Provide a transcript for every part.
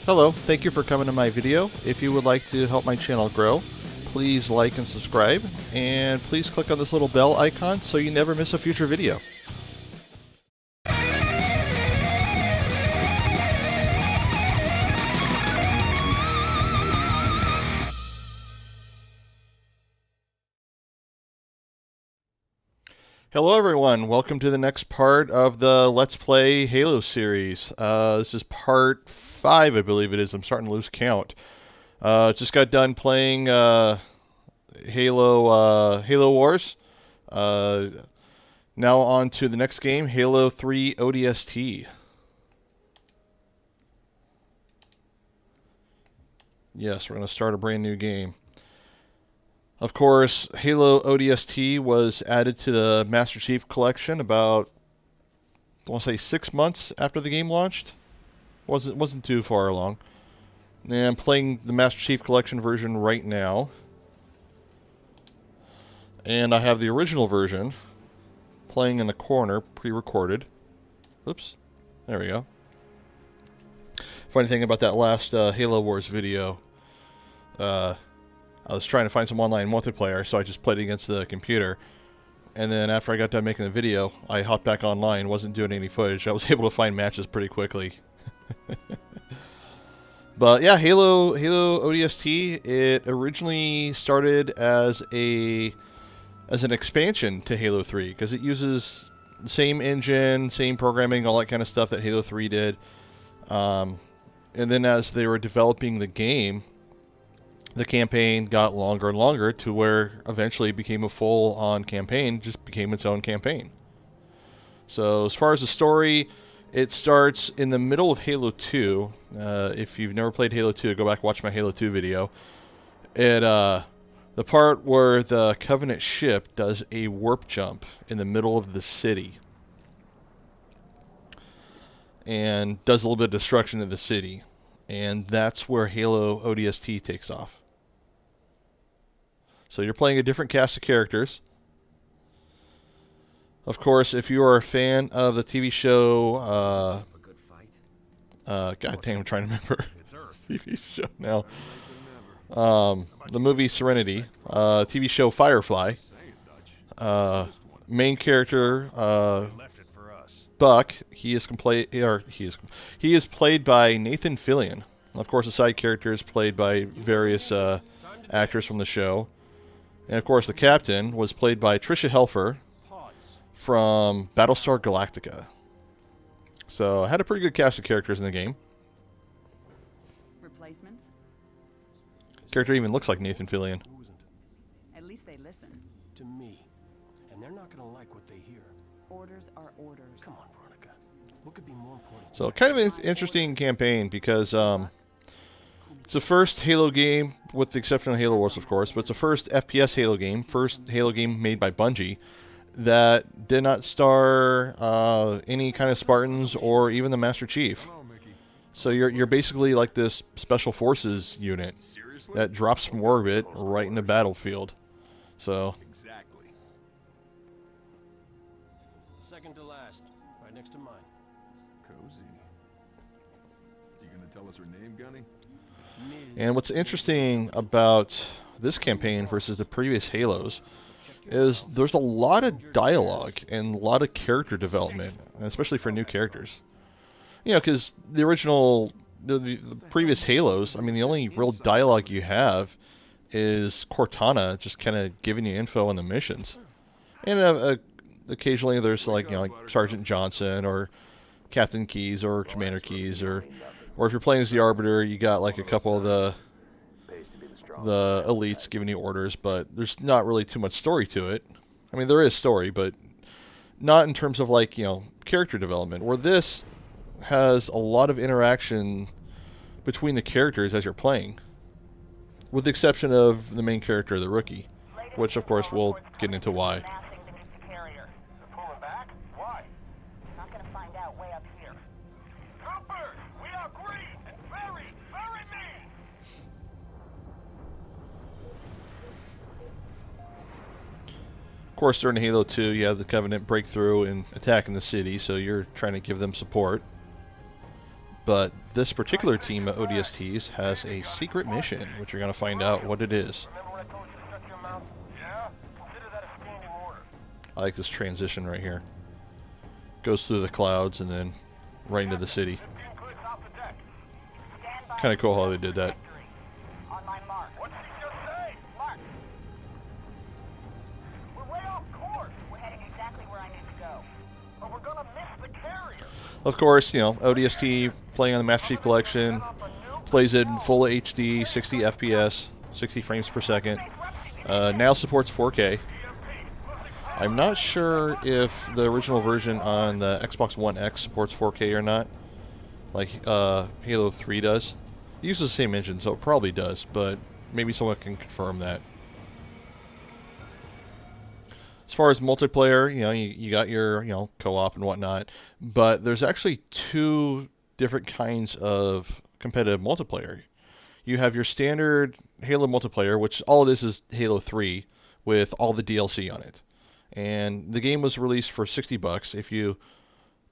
Hello, thank you for coming to my video. If you would like to help my channel grow, please like and subscribe, and please click on this little bell icon so you never miss a future video. Hello everyone, welcome to the next part of the Let's Play Halo series. This is part 5, I believe it is. I'm starting to lose count. Just got done playing Halo Wars. Now on to the next game, Halo 3 ODST. Yes, we're going to start a brand new game. Of course, Halo ODST was added to the Master Chief Collection about, I want to say, 6 months after the game launched. Wasn't too far along. And I'm playing the Master Chief Collection version right now. And I have the original version playing in the corner, pre-recorded. Oops. There we go. Funny thing about that last Halo Wars video, I was trying to find some online multiplayer, so I just played against the computer. And then after I got done making the video, I hopped back online, wasn't doing any footage. I was able to find matches pretty quickly. But yeah, Halo ODST, it originally started as an expansion to Halo 3, because it uses the same engine, same programming, all that kind of stuff that Halo 3 did. And then as they were developing the game, the campaign got longer and longer to where eventually it became a full-on campaign, just became its own campaign. So as far as the story, it starts in the middle of Halo 2. If you've never played Halo 2, go back and watch my Halo 2 video. The part where the Covenant ship does a warp jump in the middle of the city and does a little bit of destruction to the city. And that's where Halo ODST takes off. So you're playing a different cast of characters. Of course, if you are a fan of the TV show, God damn, I'm trying to remember TV show now. The movie Serenity, TV show Firefly. Main character Buck. He is played by Nathan Fillion. Of course, the side character is played by various actors from the show. And of course, the captain was played by Tricia Helfer from Battlestar Galactica. So I had a pretty good cast of characters in the game. Replacements? Character even looks like Nathan Fillion. At least they listen. To me. And they're not gonna like what they hear. Orders are orders. Come on, Veronica. What could be more important? So kind of an interesting campaign because it's the first Halo game, with the exception of Halo Wars, of course, but it's the first FPS Halo game, first Halo game made by Bungie, that did not star any kind of Spartans or even the Master Chief. So you're basically like this Special Forces unit that drops from orbit right in the battlefield. So Exactly. Second to last, right next to mine. Cozy. You gonna tell us her name, Gunny? And what's interesting about this campaign versus the previous Halos is there's a lot of dialogue and a lot of character development, especially for new characters. You know, because the original, the previous Halos, I mean, the only real dialogue you have is Cortana just kind of giving you info on the missions. And occasionally there's like, you know, like Sergeant Johnson or Captain Keyes or Commander Keyes, or if you're playing as the Arbiter, you got like a couple of the elites giving you orders, but there's not really too much story to it. I mean, there is story, but not in terms of like, you know, character development, where this has a lot of interaction between the characters as you're playing, with the exception of the main character, the Rookie, which of course we'll get into why. Of course, during Halo 2, you have the Covenant breakthrough and attacking the city, so you're trying to give them support. But this particular team of ODSTs has a secret mission, which you're going to find out what it is. I like this transition right here. Goes through the clouds and then right into the city. Kind of cool how they did that. On my mark. What did he just say? Mark. We're way off course. We're heading exactly where I need to go. But we're gonna miss the carrier. Of course, you know, ODST playing on the Master Chief Collection, plays it in full HD, 60 FPS, 60 frames per second. Now supports 4K. I'm not sure if the original version on the Xbox One X supports 4K or not, like Halo 3 does. It uses the same engine, so it probably does, but maybe someone can confirm that. As far as multiplayer, you know, you got your, you know, co-op and whatnot, but there's actually two different kinds of competitive multiplayer. You have your standard Halo multiplayer, which all it is Halo 3 with all the DLC on it. And the game was released for $60. If you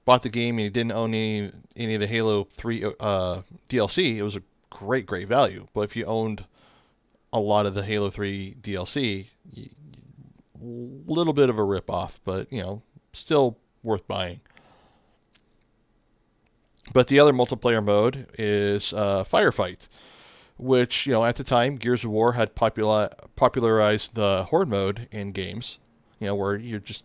bought the game and you didn't own any of the Halo 3 DLC, it was a great value. But if you owned a lot of the Halo 3 DLC, little bit of a rip-off, but, you know, still worth buying. But the other multiplayer mode is Firefight, which, you know, at the time, Gears of War had popularized the Horde mode in games, you know, where you're just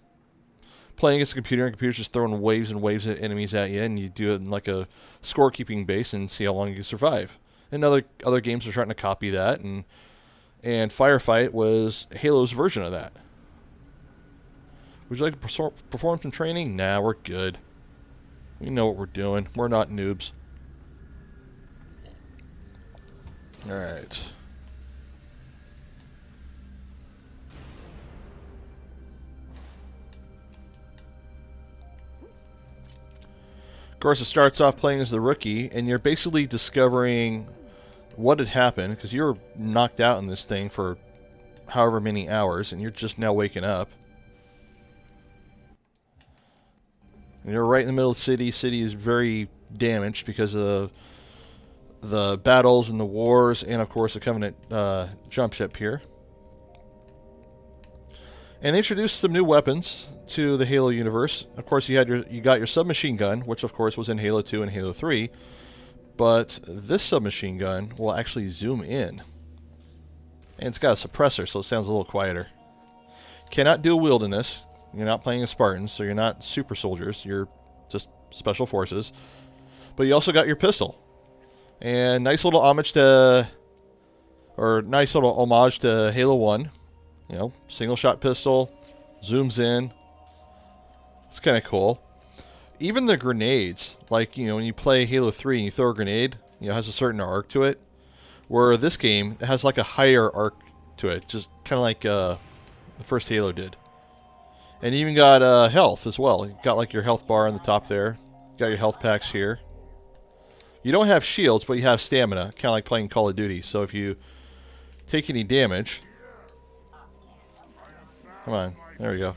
playing against a computer, and the computer's just throwing waves and waves of enemies at you, and you do it in like a scorekeeping base and see how long you can survive. And other games are trying to copy that, and Firefight was Halo's version of that. Would you like to perform some training? Nah, we're good. We know what we're doing. We're not noobs. Alright. Of course, it starts off playing as the rookie, and you're basically discovering what had happened, because you were knocked out in this thing for however many hours, and you're just now waking up. And you're right in the middle of the city. City is very damaged because of the battles and the wars, and of course the Covenant jump ship here. And introduced some new weapons to the Halo universe. Of course, you got your submachine gun, which of course was in Halo 2 and Halo 3. But this submachine gun will actually zoom in. And it's got a suppressor, so it sounds a little quieter. Cannot dual wield in this. You're not playing as Spartans, so you're not super soldiers. You're just special forces. But you also got your pistol. And nice little homage to Halo 1. You know, single shot pistol, zooms in. It's kind of cool. Even the grenades, like, you know, when you play Halo 3 and you throw a grenade, you know, it has a certain arc to it. Where this game, it has like a higher arc to it, just kind of like the first Halo did. And you even got health as well. You got like your health bar on the top there. You got your health packs here. You don't have shields, but you have stamina, kind of like playing Call of Duty. So if you take any damage, come on, there we go.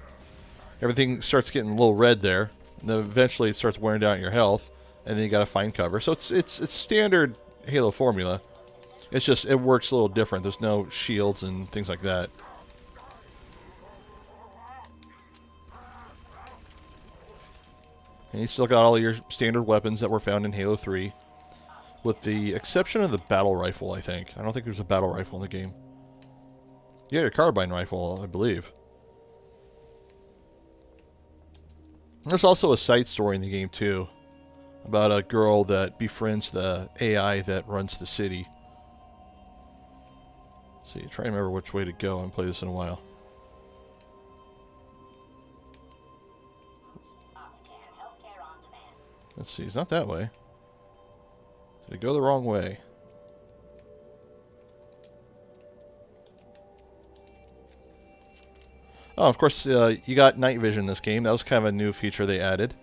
Everything starts getting a little red there. And then eventually it starts wearing down your health, and then you got to find cover. So it's standard Halo formula. It's just it works a little different. There's no shields and things like that. And you still got all your standard weapons that were found in Halo 3. With the exception of the battle rifle, I think. I don't think there's a battle rifle in the game. Yeah, your carbine rifle, I believe. There's also a side story in the game, too. About a girl that befriends the AI that runs the city. Let's see, try to remember which way to go. I haven't played this in a while. Let's see, it's not that way. Did it go the wrong way? Oh, of course, you got night vision in this game. That was kind of a new feature they added.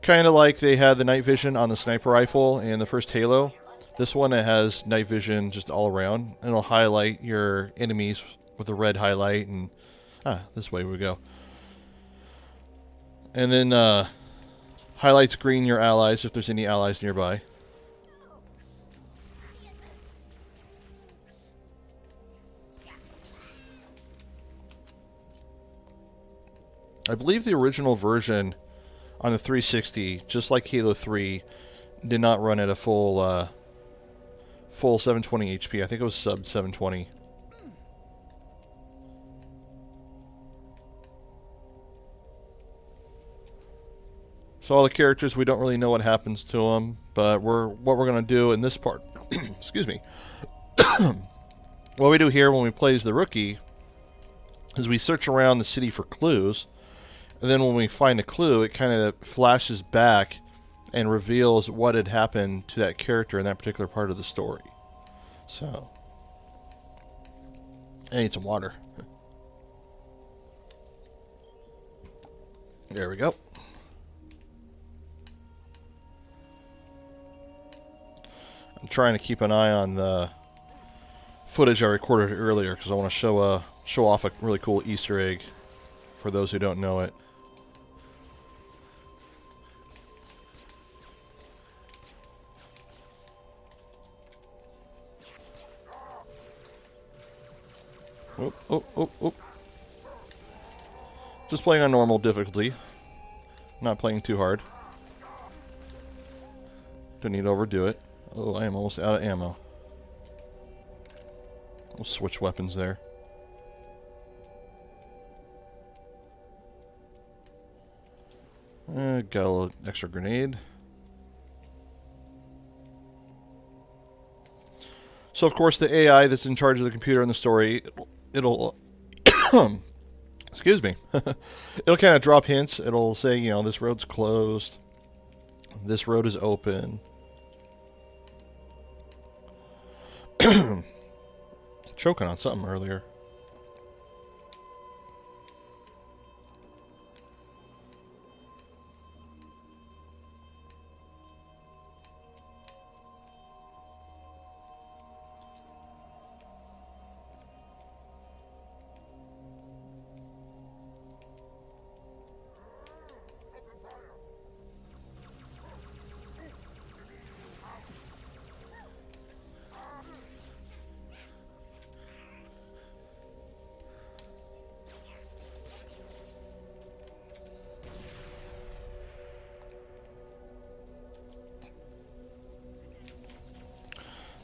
Kind of like they had the night vision on the sniper rifle in the first Halo. This one, it has night vision just all around. And it'll highlight your enemies with a red highlight. And this way we go. And then Highlights green your allies if there's any allies nearby. I believe the original version on the 360, just like Halo 3, did not run at a full 720 HP. I think it was sub 720. So all the characters, we don't really know what happens to them, but what we're going to do in this part, excuse me, what we do here when we play as the rookie is we search around the city for clues, and then when we find a clue, it kind of flashes back and reveals what had happened to that character in that particular part of the story. So, I need some water. There we go. I'm trying to keep an eye on the footage I recorded earlier because I want to show off a really cool Easter egg for those who don't know it. Oop, oop, oop, oop. Just playing on normal difficulty. Not playing too hard. Don't need to overdo it. Oh, I am almost out of ammo. We'll switch weapons there. Got a little extra grenade. So, of course, the AI that's in charge of the computer in the story, it'll excuse me. It'll kind of drop hints. It'll say, you know, this road's closed. This road is open. Choking on something earlier.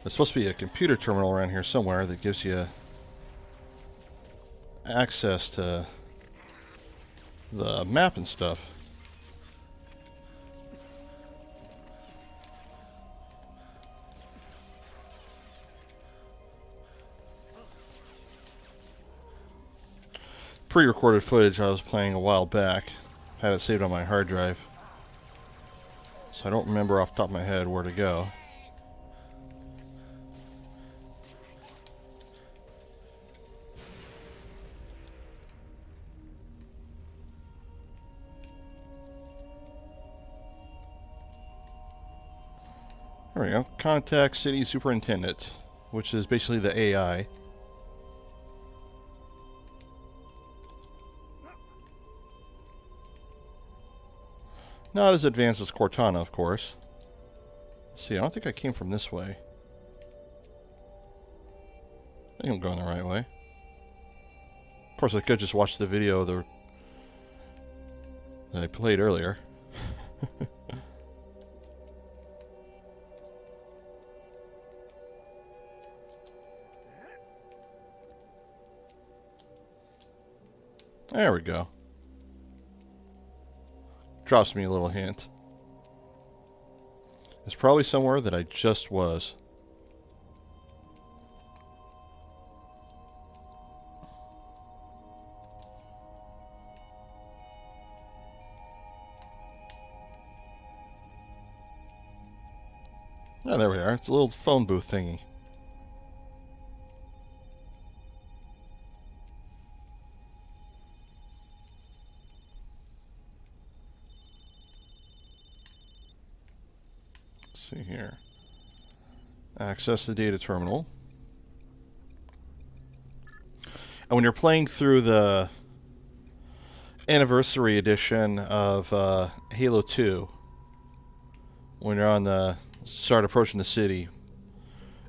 There's supposed to be a computer terminal around here somewhere that gives you access to the map and stuff. Pre-recorded footage I was playing a while back. Had it saved on my hard drive. So I don't remember off the top of my head where to go. There we go. Contact City Superintendent, which is basically the AI. Not as advanced as Cortana, of course. Let's see, I don't think I came from this way. I think I'm going the right way. Of course, I could just watch the video that I played earlier. There we go. Drops me a little hint. It's probably somewhere that I just was. Oh, there we are. It's a little phone booth thingy. See here. Access the data terminal. And when you're playing through the anniversary edition of Halo 2, when you're on the start approaching the city,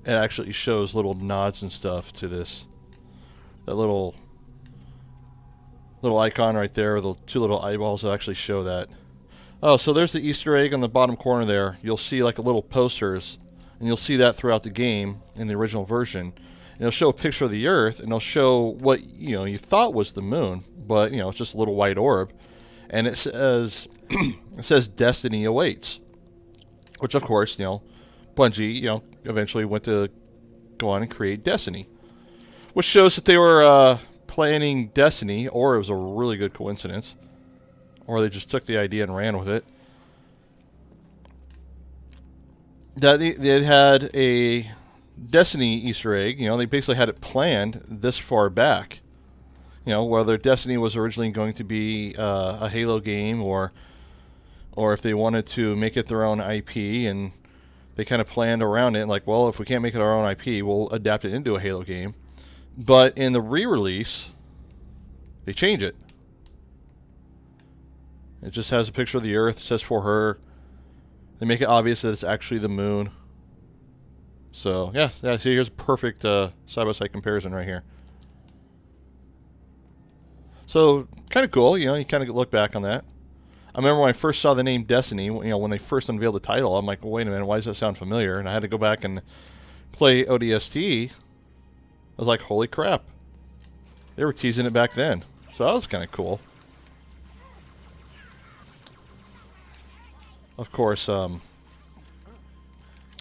it actually shows little nods and stuff to this. That little icon right there, the two little eyeballs will actually show that. Oh, so there's the Easter egg on the bottom corner there. You'll see like a little posters, and you'll see that throughout the game in the original version. And it'll show a picture of the Earth, and it'll show what you thought was the moon, but it's just a little white orb, and it says it says Destiny awaits, which of course Bungie eventually went to go on and create Destiny, which shows that they were planning Destiny, or it was a really good coincidence, or they just took the idea and ran with it. That they had a Destiny Easter egg. They basically had it planned this far back. Whether Destiny was originally going to be a Halo game, or if they wanted to make it their own IP, and they kind of planned around it, like, well, if we can't make it our own IP, we'll adapt it into a Halo game. But in the re-release, they change it. It just has a picture of the Earth. It says For Her. They make it obvious that it's actually the moon. So, yeah, see, here's a perfect side-by-side comparison right here. So, kind of cool. You kind of look back on that. I remember when I first saw the name Destiny, when they first unveiled the title, I'm like, well, wait a minute, why does that sound familiar? And I had to go back and play ODST. I was like, holy crap. They were teasing it back then. So that was kind of cool. Of course,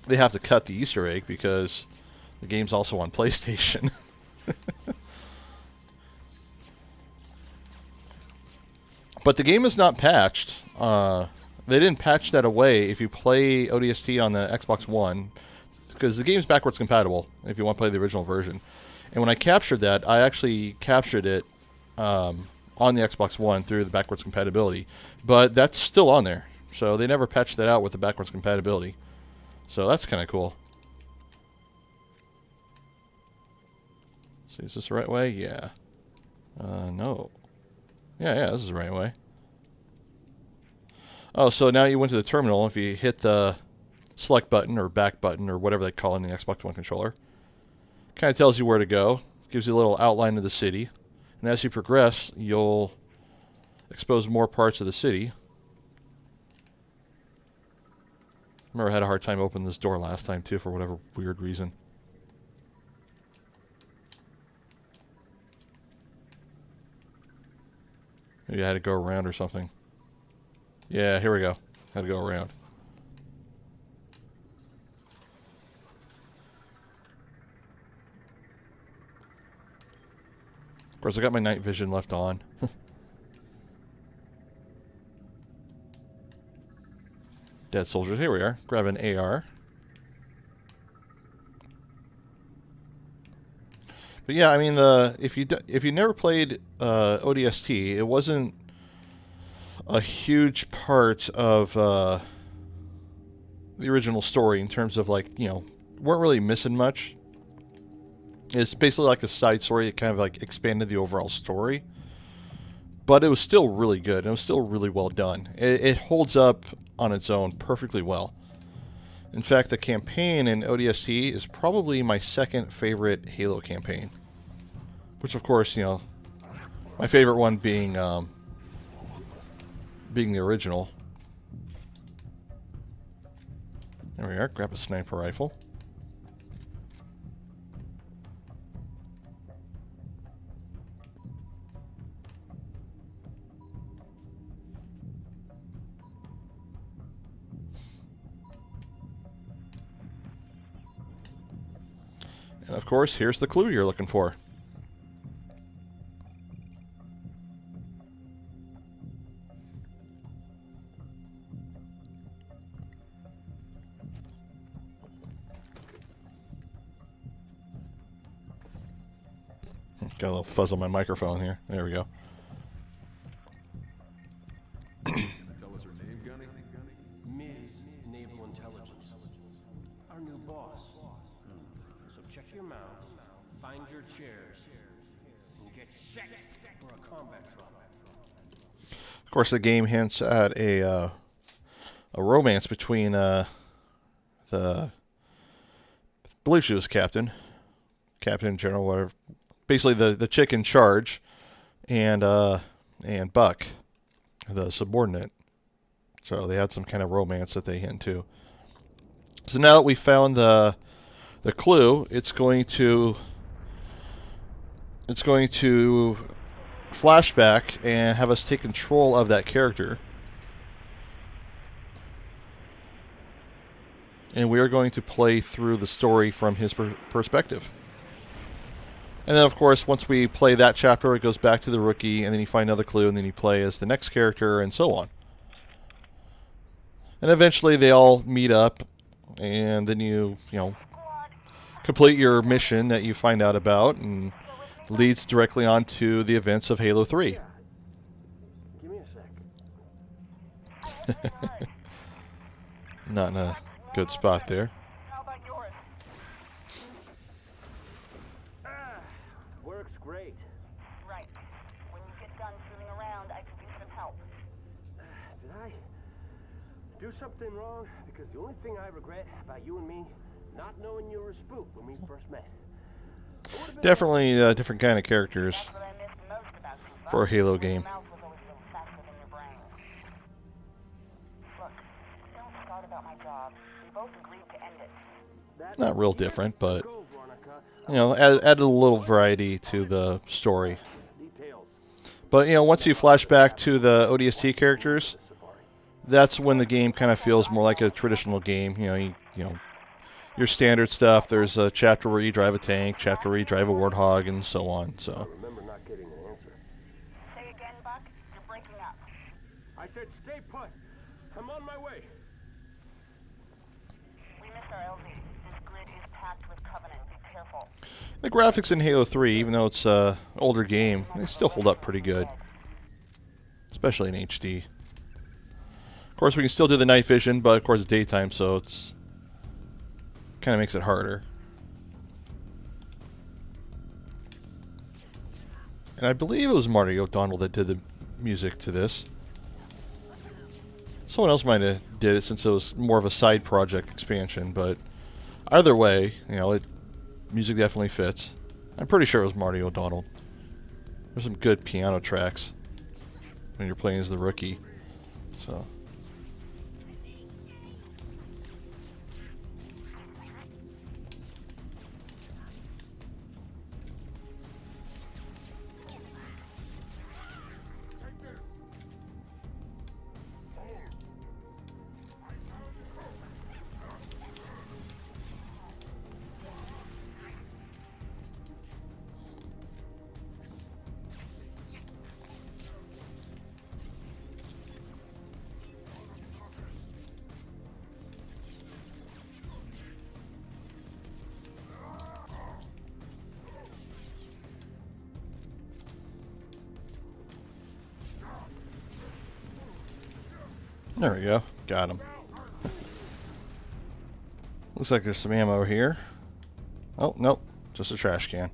they have to cut the Easter egg because the game's also on PlayStation. But the game is not patched. They didn't patch that away if you play ODST on the Xbox One, because the game's backwards compatible if you want to play the original version. And when I captured that, I actually captured it on the Xbox One through the backwards compatibility. But that's still on there. So they never patched that out with the backwards compatibility. So that's kind of cool. See, is this the right way? Yeah. No. Yeah, this is the right way. Oh, so now you went to the terminal. If you hit the select button or back button or whatever they call it in the Xbox One controller, kind of tells you where to go. Gives you a little outline of the city. And as you progress, you'll expose more parts of the city. I remember I had a hard time opening this door last time too for whatever weird reason. Maybe I had to go around or something. Yeah, here we go. Had to go around. Of course, I got my night vision left on. Dead soldiers. Here we are. Grab an AR. But yeah, I mean, if you never played ODST, it wasn't a huge part of the original story in terms of, like, weren't really missing much. It's basically like a side story. It kind of like expanded the overall story, but it was still really good. It was still really well done. It holds up on its own perfectly well. In fact, the campaign in ODST is probably my second favorite Halo campaign. Which, of course, my favorite one being the original. There we are. Grab a sniper rifle. And of course, here's the clue you're looking for. Got a little fuzz on my microphone here. There we go. Tell us her name, Gunny? Ms. Naval Intelligence. Our new boss. So check your mouths, find your chairs, and get set for a combat drop. Of course, the game hints at a romance between the, I believe she was captain general, whatever. Basically, the chick in charge, and Buck, the subordinate. So they had some kind of romance that they hint to. So now that we found the clue, it's going to flashback and have us take control of that character. And we are going to play through the story from his perspective. And then, of course, once we play that chapter, it goes back to the rookie, and then you find another clue, and then you play as the next character, and so on. And eventually they all meet up, and then you complete your mission that you find out about, and leads directly on to the events of Halo 3. Yeah. Give me a sec. Not in a good spot there. How about yours? Works great. Right. When you get done fooling around, I could use some help. Did I do something wrong? Because the only thing I regret about you and me, not knowing you were a spook when we first met. Definitely different kind of characters That's what I missed most about you, Buck. for a Halo Your game. mouth was always a little faster than your brain. Look, don't start about my job. We both agreed to end it. Not real different, but added a little variety to the story. Details. But once you flash back to the ODST characters, that's when the game kind of feels more like a traditional game. Your standard stuff. There's a chapter where you drive a tank, chapter where you drive a warthog, and so on. So Remember not getting an answer. Say again, Buck. You're breaking up. I said stay put. I'm on my way. We missed our LZ. This grid is packed with Covenant. Be careful. the graphics in Halo 3, even though it's an older game, they still hold up pretty good, especially in HD. Of course, we can still do the night vision, but of course it's daytime, so it's kind of makes it harder. And I believe it was Marty O'Donnell that did the music to this. Someone else might have did it since it was more of a side project expansion, but either way, music definitely fits. I'm pretty sure it was Marty O'Donnell. There's some good piano tracks when you're playing as the rookie. So. There we go. Got him. Looks like there's some ammo here. Oh, nope. Just a trash can.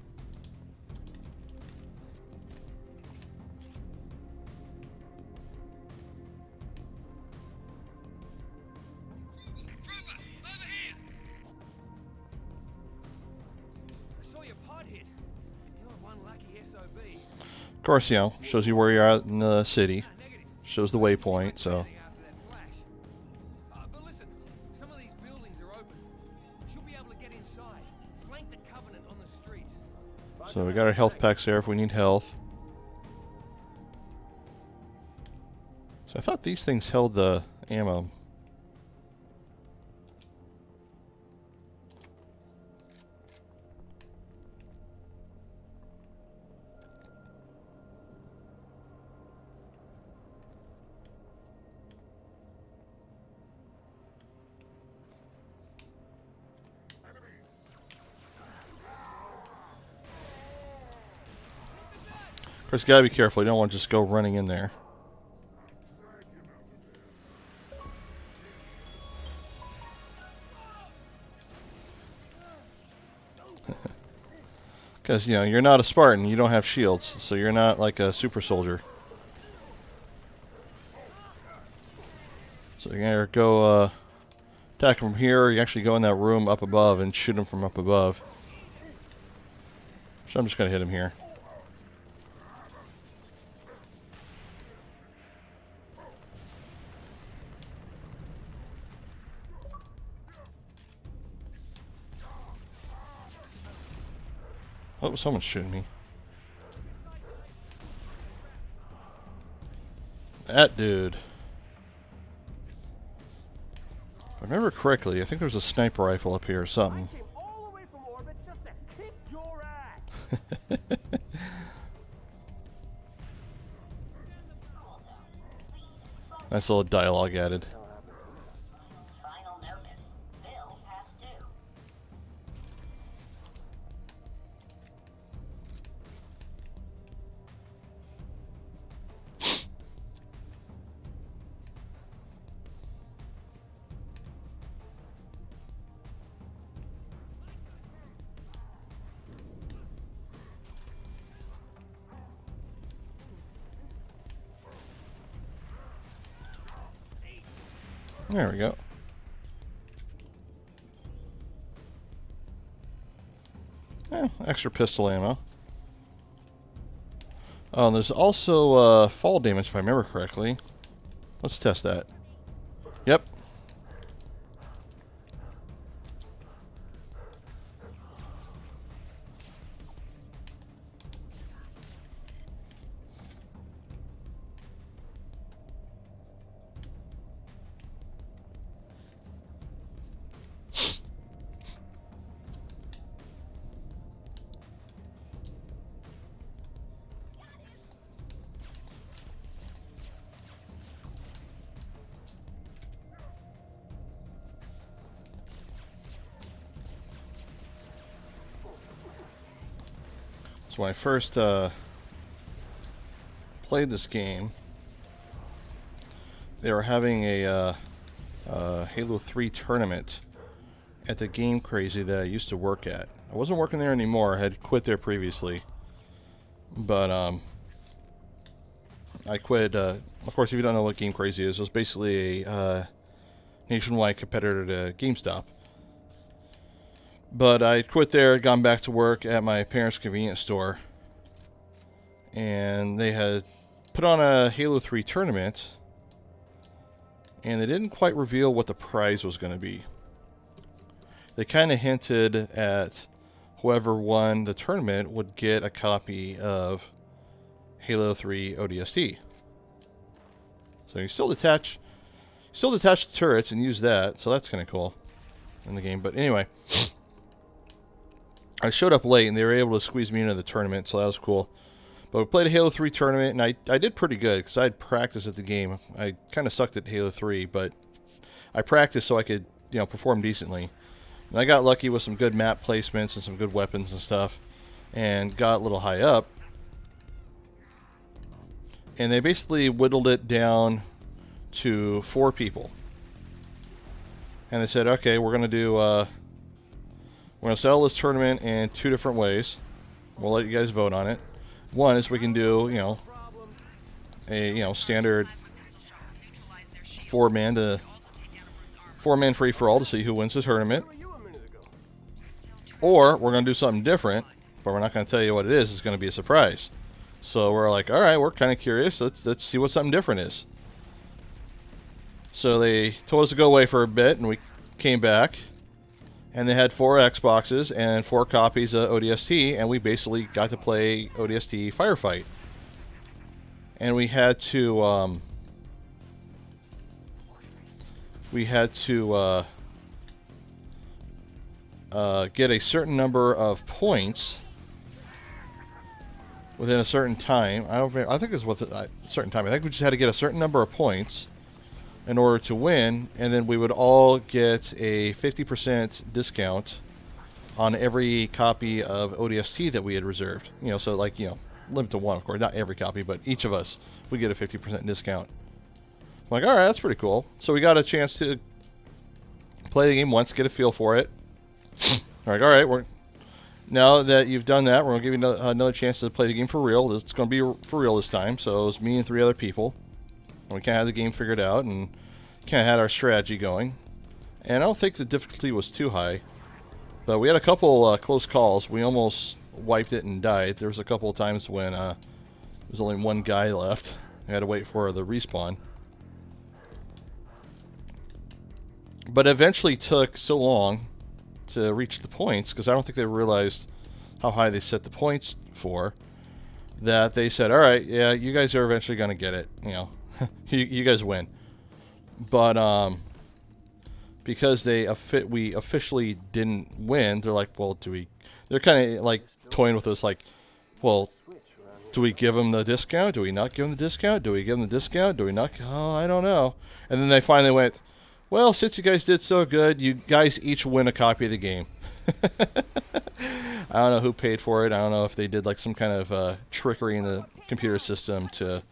Of course, shows you where you're at in the city. Shows the waypoint, so. But listen, some of these buildings are open. Should be able to get inside. Flank the Covenant on the streets. So we got our health packs there if we need health. So I thought these things held the ammo. Of course, you gotta be careful. You don't want to just go running in there. Because, you're not a Spartan. You don't have shields. So you're not like a super soldier. So you gotta go attack from here. You actually go in that room up above and shoot him from up above. So I'm just gonna hit him here. Oh, someone's shooting me. That dude. If I remember correctly, I think there's a sniper rifle up here or something. I came all the way from orbit just to kick your ass. Nice little dialogue added. Final notice. Bill past due. There we go. Extra pistol ammo. Oh, and there's also fall damage if I remember correctly. Let's test that. Yep. So when I first played this game, they were having a Halo 3 tournament at the Game Crazy that I used to work at. I wasn't working there anymore. I had quit there previously. But I quit. Of course, if you don't know what Game Crazy is, it was basically a nationwide competitor to GameStop. But I quit there, gone back to work at my parents' convenience store, and they had put on a Halo 3 tournament, and they didn't quite reveal what the prize was going to be. They kind of hinted at whoever won the tournament would get a copy of Halo 3 ODST. So you still detach the turrets and use that, so that's kind of cool in the game. But anyway, I showed up late and they were able to squeeze me into the tournament, so that was cool. But we played a Halo 3 tournament, and I did pretty good because I had practice at the game. I kind of sucked at Halo 3, but I practiced so I could, perform decently. And I got lucky with some good map placements and some good weapons and stuff, and got a little high up. And they basically whittled it down to 4 people. And they said, okay, we're going to do... we're going to settle this tournament in 2 different ways. We'll let you guys vote on it. One is we can do, a standard 4-man free for all to see who wins the tournament. Or we're going to do something different, but we're not going to tell you what it is. It's going to be a surprise. So we're like, all right, we're kind of curious. Let's see what something different is. So they told us to go away for a bit, and we came back. And they had 4 Xboxes and 4 copies of ODST, and we basically got to play ODST Firefight. And we had to get a certain number of points within a certain time. I think it was a certain time. I think we just had to get a certain number of points in order to win, and then we would all get a 50% discount on every copy of ODST that we had reserved. So like, limit to 1, of course, not every copy, but each of us would get a 50% discount. I'm like, all right, that's pretty cool. So we got a chance to play the game once, get a feel for it. Like, all right, now that you've done that, we're going to give you another chance to play the game for real. It's going to be for real this time. So it was me and 3 other people. We kind of had the game figured out, and kind of had our strategy going. And I don't think the difficulty was too high. But we had a couple close calls. We almost wiped it and died. There was a couple of times when there was only one guy left. We had to wait for the respawn. But it eventually took so long to reach the points, because I don't think they realized how high they set the points for, that they said, alright, yeah, you guys are eventually going to get it. You know, you guys win. But because we officially didn't win, they're like, well, they're kind of like toying with us, like, well, do we give them the discount? Do we not give them the discount? Do we give them the discount? Do we not? Oh, I don't know. And then they finally went, well, since you guys did so good, you guys each win a copy of the game. I don't know who paid for it. I don't know if they did like some kind of trickery in the computer system to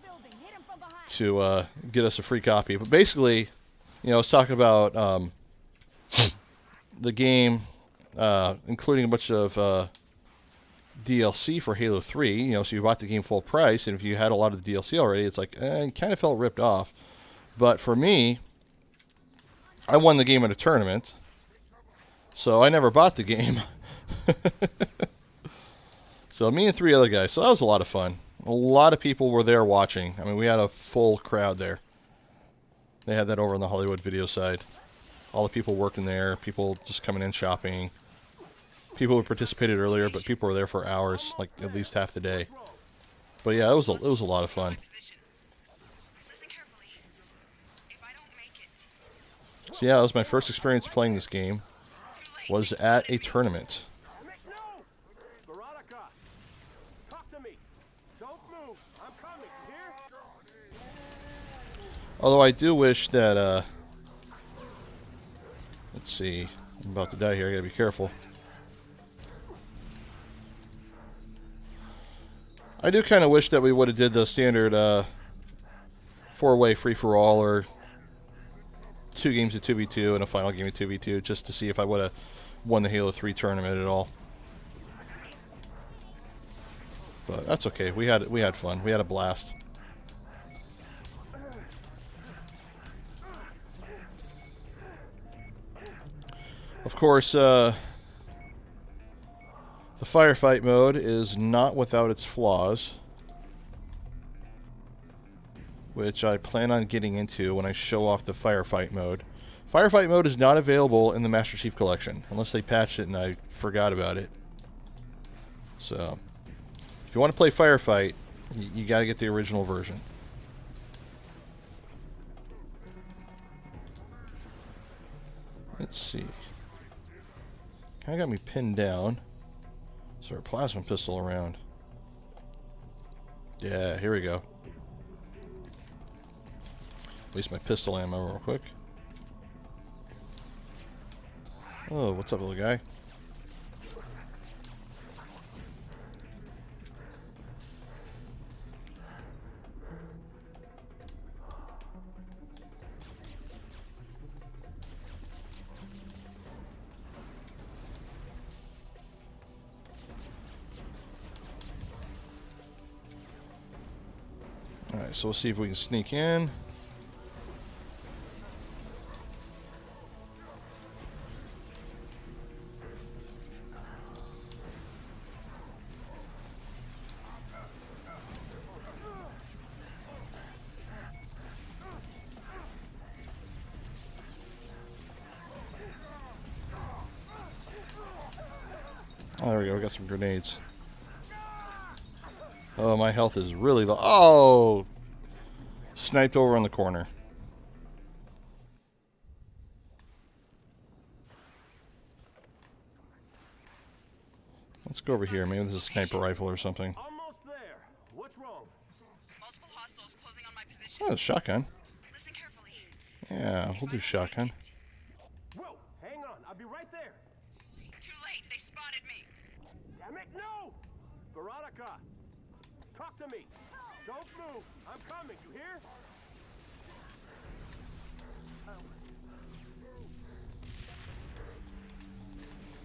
get us a free copy. But basically, you know, I was talking about the game, including a bunch of DLC for Halo 3. You know, so you bought the game full price, and if you had a lot of the DLC already, it's like, it kind of felt ripped off. But for me, I won the game at a tournament, so I never bought the game. So me and 3 other guys. So that was a lot of fun. A lot of people were there watching. I mean, we had a full crowd there. They had that over on the Hollywood video side. All the people working there, people just coming in shopping. People who participated earlier, but people were there for hours, like at least half the day. But yeah, it was a lot of fun. So yeah, that was my first experience playing this game. Was at a tournament. Although I do wish that, let's see, I'm about to die here, I gotta be careful. I do kind of wish that we would have did the standard 4-way free-for-all, or 2 games of 2v2 and a final game of 2v2, just to see if I would have won the Halo 3 tournament at all. But that's okay. We had fun. We had a blast. Of course, the Firefight mode is not without its flaws, which I plan on getting into when I show off the Firefight mode. Firefight mode is not available in the Master Chief Collection, unless they patched it and I forgot about it. So, if you want to play Firefight, you got to get the original version. Let's see. Kind of got me pinned down. Is there a plasma pistol around? Yeah, here we go. Waste my pistol ammo real quick. Oh, what's up, little guy? Alright, so we'll see if we can sneak in. Oh, there we go. We got some grenades. Oh, my health is really low. Oh! Sniped over on the corner. Let's go over here. Maybe this is a sniper rifle or something. Almost there. What's wrong? Multiple hostiles closing on my position. Oh, it's a shotgun. Listen carefully. Yeah, we'll do shotgun. Whoa, hang on. I'll be right there. Too late. They spotted me. Damn it, no! Veronica, talk to me. Don't move. I'm coming. You hear?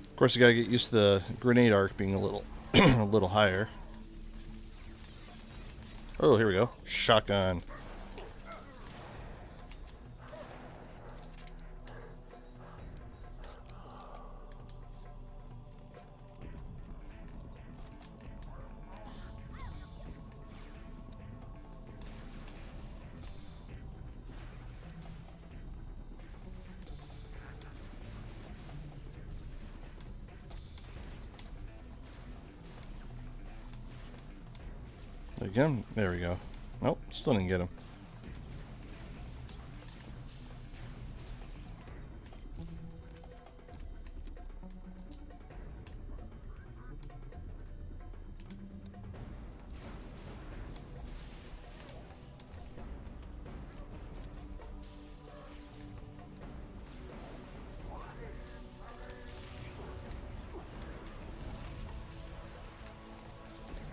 Of course, you gotta get used to the grenade arc being a little, a little higher. Oh, here we go. Shotgun. get him? There we go. Nope, still didn't get him.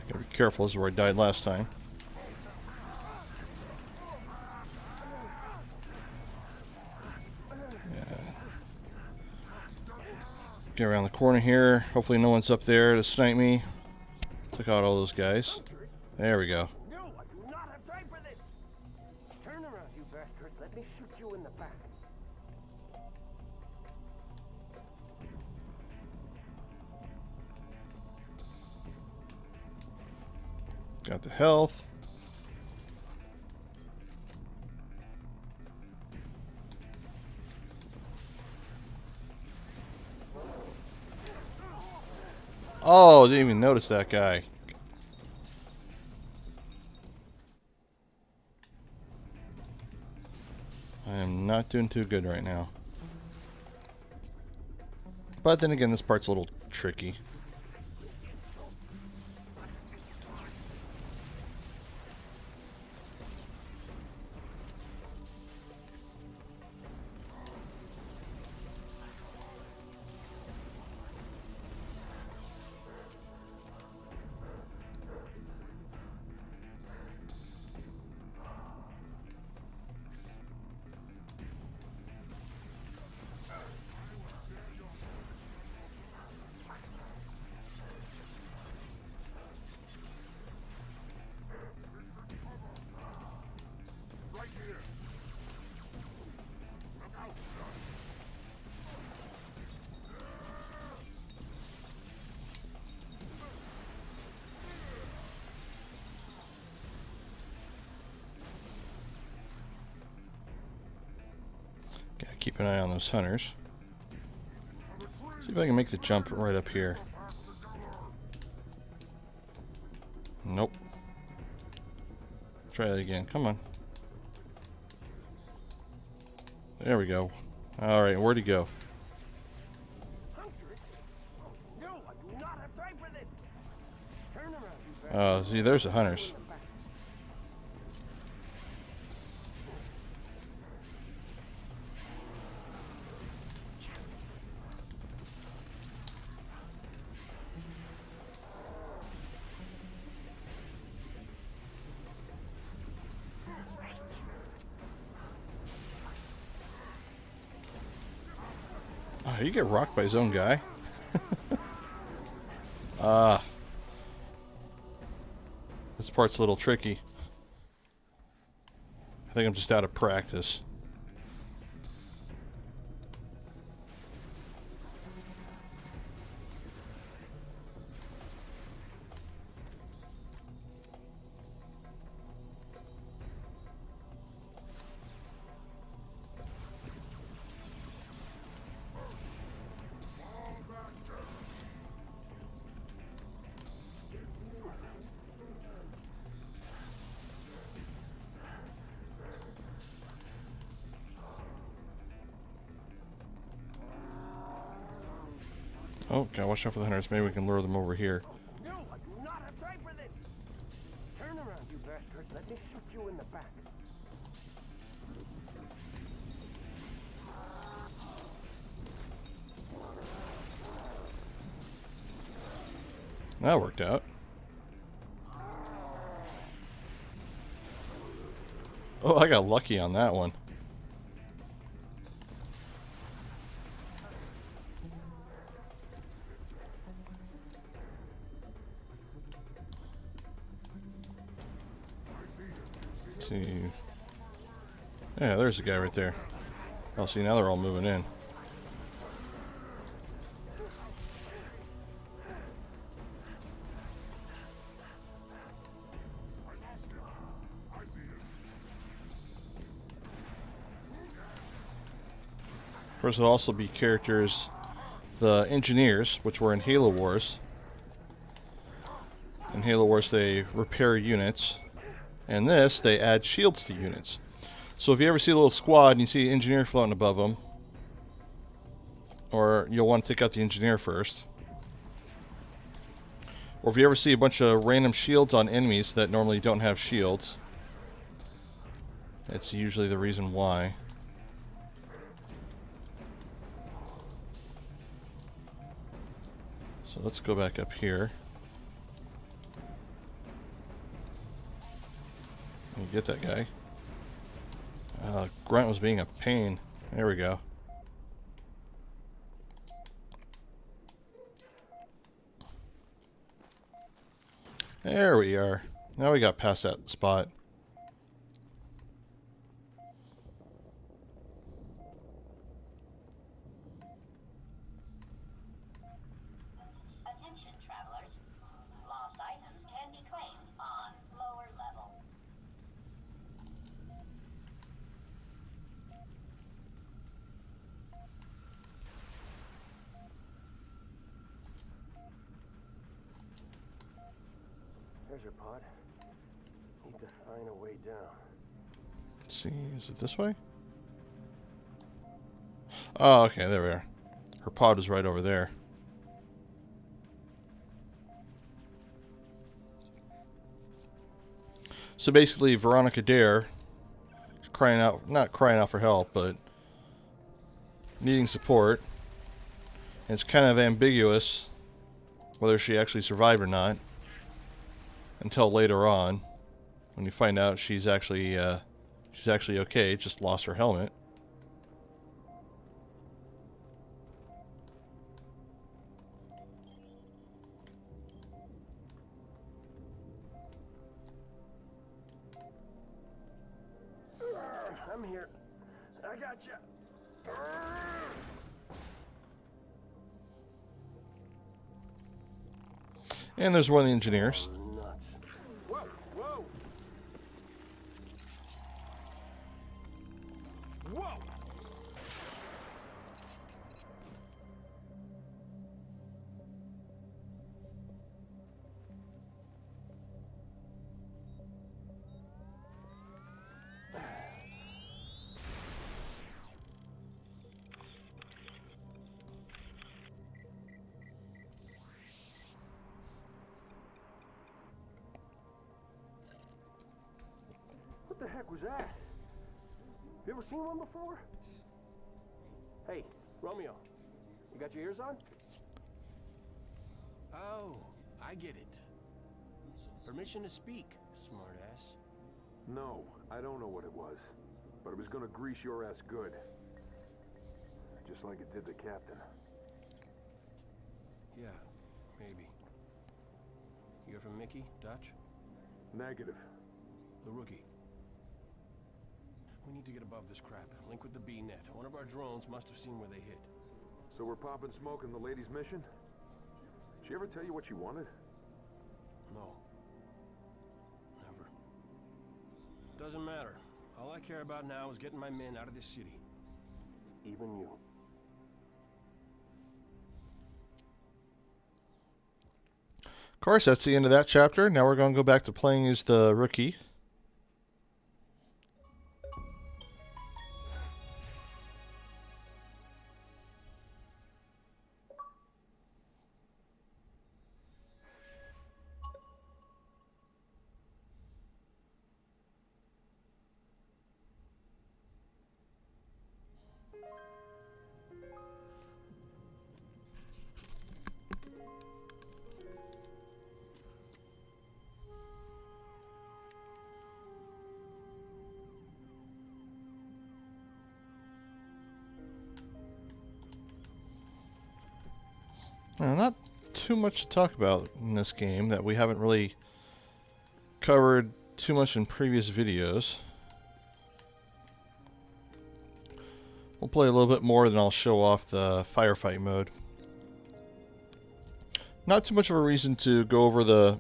Gotta be careful, this is where I died last time. Yeah. Get around the corner here. Hopefully no one's up there to snipe me. Took out all those guys. There we go. No, I do not have time for this! Turn around, you bastards. Let me shoot you in the back. Got the health. Oh, didn't even notice that guy. I am not doing too good right now. But then again, this part's a little tricky. Gotta keep an eye on those hunters. See if I can make the jump right up here. Nope. Try that again. Come on. There we go. Alright, where'd he go? Hunters? Oh, no, I do not have time for this! Turn around, you Oh, bastards. see, there's the hunters. Oh, you get rocked by his own guy? This part's a little tricky. I think I'm just out of practice. Oh, gotta watch out for the hunters. Maybe we can lure them over here. No, I do not have time for this! Turn around, you bastards. Let me shoot you in the back. That worked out. Oh, I got lucky on that one. See. Yeah, there's the guy right there. Oh, see, now they're all moving in. Of course, there'll also be characters, the engineers, which were in Halo Wars. In Halo Wars, they repair units. And this, they add shields to units. So if you ever see a little squad and you see an engineer floating above them, or you'll want to take out the engineer first. Or if you ever see a bunch of random shields on enemies that normally don't have shields, that's usually the reason why. So let's go back up here. Let me get that guy. Grunt was being a pain. There we go. There we are. Now we got past that spot. Attention, travelers. Lost items can be claimed on lower level. There's your pod. Need to find a way down. Let's see, is it this way? Oh, okay, there we are. Her pod is right over there. So basically, Veronica Dare is crying out, not crying out for help, but needing support. And it's kind of ambiguous whether she actually survived or not until later on, when you find out she's actually okay. Just lost her helmet. I'm here. I got you. And there's one of the engineers. Nuts. Whoa, whoa. Whoa. What the heck was that? You ever seen one before? Hey, Romeo, you got your ears on? Oh, I get it. Permission to speak, smartass. No, I don't know what it was. But it was gonna grease your ass good. Just like it did the captain. Yeah, maybe. You're from Mickey, Dutch? Negative. The rookie. We need to get above this crap. Link with the B-net. One of our drones must have seen where they hit. So we're popping smoke in the lady's mission? She ever tell you what she wanted? No. Never. Doesn't matter. All I care about now is getting my men out of this city. Even you. Of course, that's the end of that chapter. Now we're going to go back to playing as the rookie. Not too much to talk about in this game that we haven't really covered too much in previous videos. We'll play a little bit more, then I'll show off the Firefight mode. Not too much of a reason to go over the...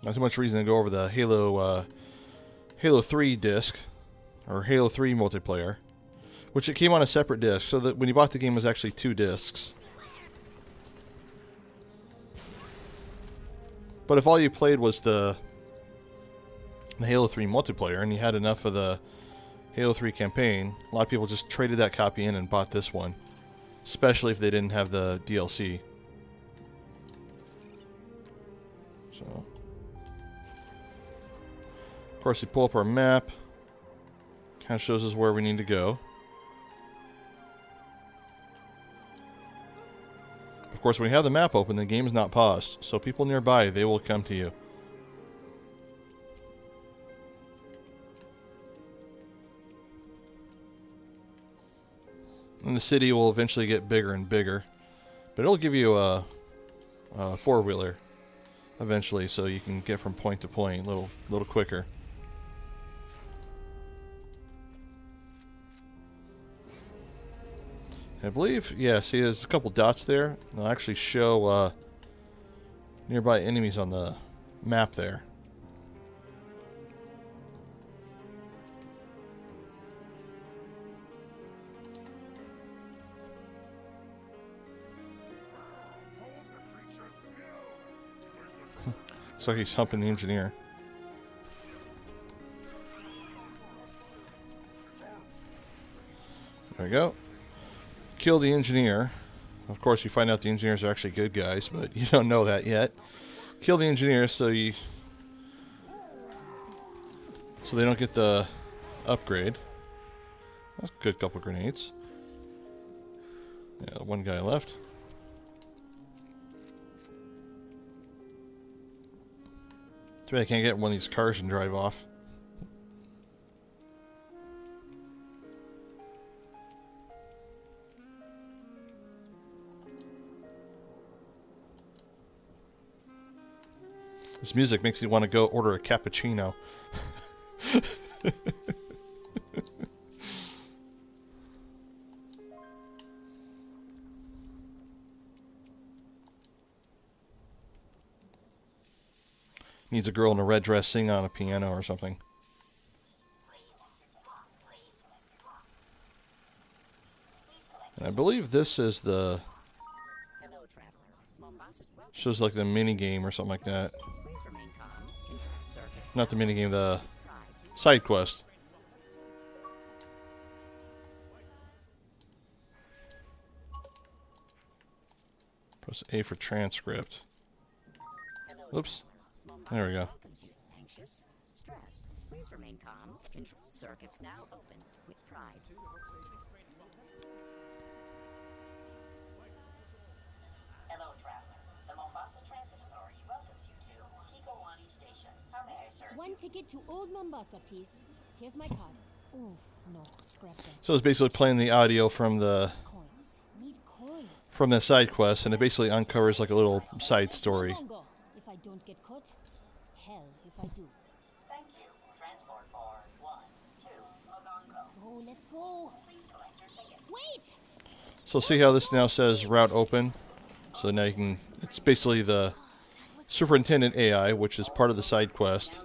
Not too much reason to go over the Halo 3 disc, or Halo 3 multiplayer. Which it came on a separate disc, so that when you bought the game, it was actually 2 discs. But if all you played was the Halo 3 multiplayer and you had enough of the Halo 3 campaign, a lot of people just traded that copy in and bought this one. Especially if they didn't have the DLC. So, of course, we pull up our map. Kind of shows us where we need to go. Of course, when you have the map open, the game is not paused. So people nearby, they will come to you. And the city will eventually get bigger and bigger. But it'll give you a four-wheeler eventually, so you can get from point to point a little quicker. I believe, yeah, see there's a couple dots there. They'll actually show nearby enemies on the map there. Looks like he's humping the engineer. There we go. Kill the engineer. Of course, you find out the engineers are actually good guys, but you don't know that yet. Kill the engineer so they don't get the upgrade. That's a good couple grenades. Yeah, one guy left. Too bad I can't get one of these cars and drive off. This music makes me want to go order a cappuccino. Needs a girl in a red dress sing on a piano or something. And I believe this is the... shows like the mini game or something like that. Not the mini game, the side quest. Press A for transcript. Oops. There we go. Please remain calm. Control circuits now open with pride. Hello, traveler. The Mombasa Transit Authority welcomes you to Kikowani Station. How may I serve? One ticket to Old Mombasa, please. Here's my card. Ooh, no, scrap that. So it's basically playing the audio from the Need coins. from the side quest, and it basically uncovers like a little side story. If I don't get caught, hell if I do. Thank you. Transport for 1, 2, Mogongo. Oh, let's go. Please collect your ticket. Wait! So see how this now says route open? So now you can, it's basically the Superintendent AI, which is part of the side quest.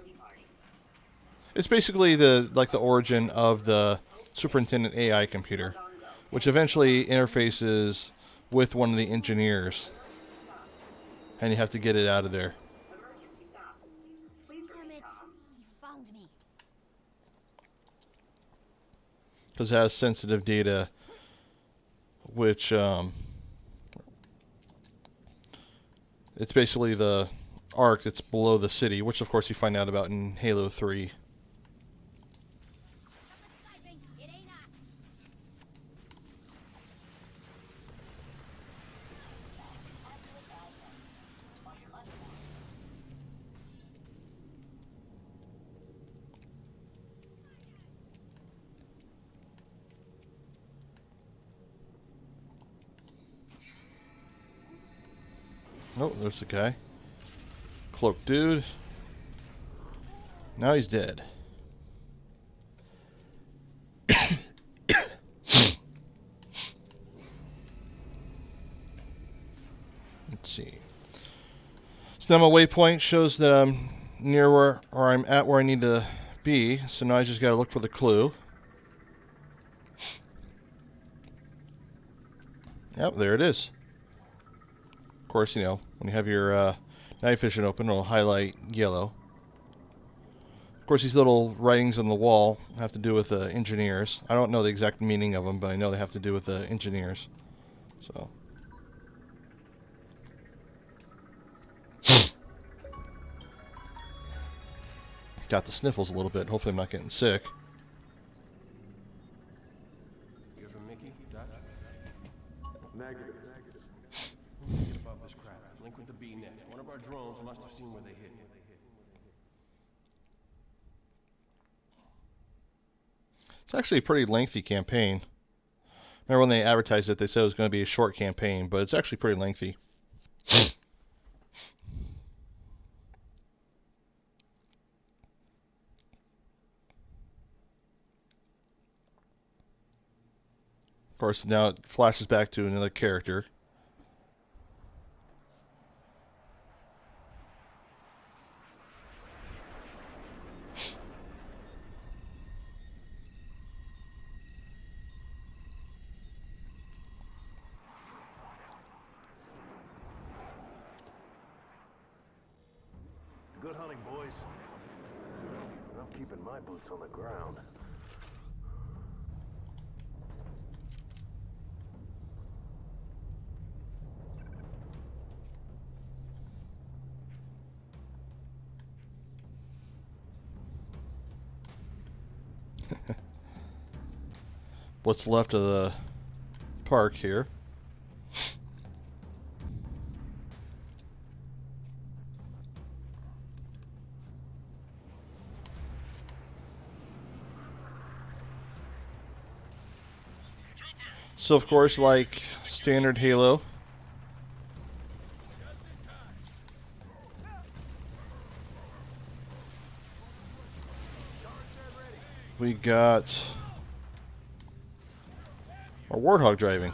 It's basically the origin of the Superintendent AI computer, which eventually interfaces with one of the engineers. And you have to get it out of there. Damn it! He found me. Because it has sensitive data, which it's basically the arc that's below the city, which of course you find out about in Halo 3. It ain't us. Oh, there's the guy. Cloaked dude. Now he's dead. Let's see. So now my waypoint shows that I'm near where, or I'm at where I need to be. So now I just gotta look for the clue. Yep, there it is. Of course, you know, when you have your night vision open, it'll highlight yellow. Of course, these little writings on the wall have to do with the engineers. I don't know the exact meaning of them, but I know they have to do with the engineers. So. Got the sniffles a little bit. Hopefully I'm not getting sick. Hear from Mickey, Dutch? Negative. Forget about this crap. Link with the B-net. One of our drones must have seen where they hit. It's actually a pretty lengthy campaign. Remember when they advertised it, they said it was going to be a short campaign, but it's actually pretty lengthy. Of course, now it flashes back to another character. Good hunting, boys. I'm keeping my boots on the ground. What's left of the park here. So of course, like standard Halo, we got our Warthog driving.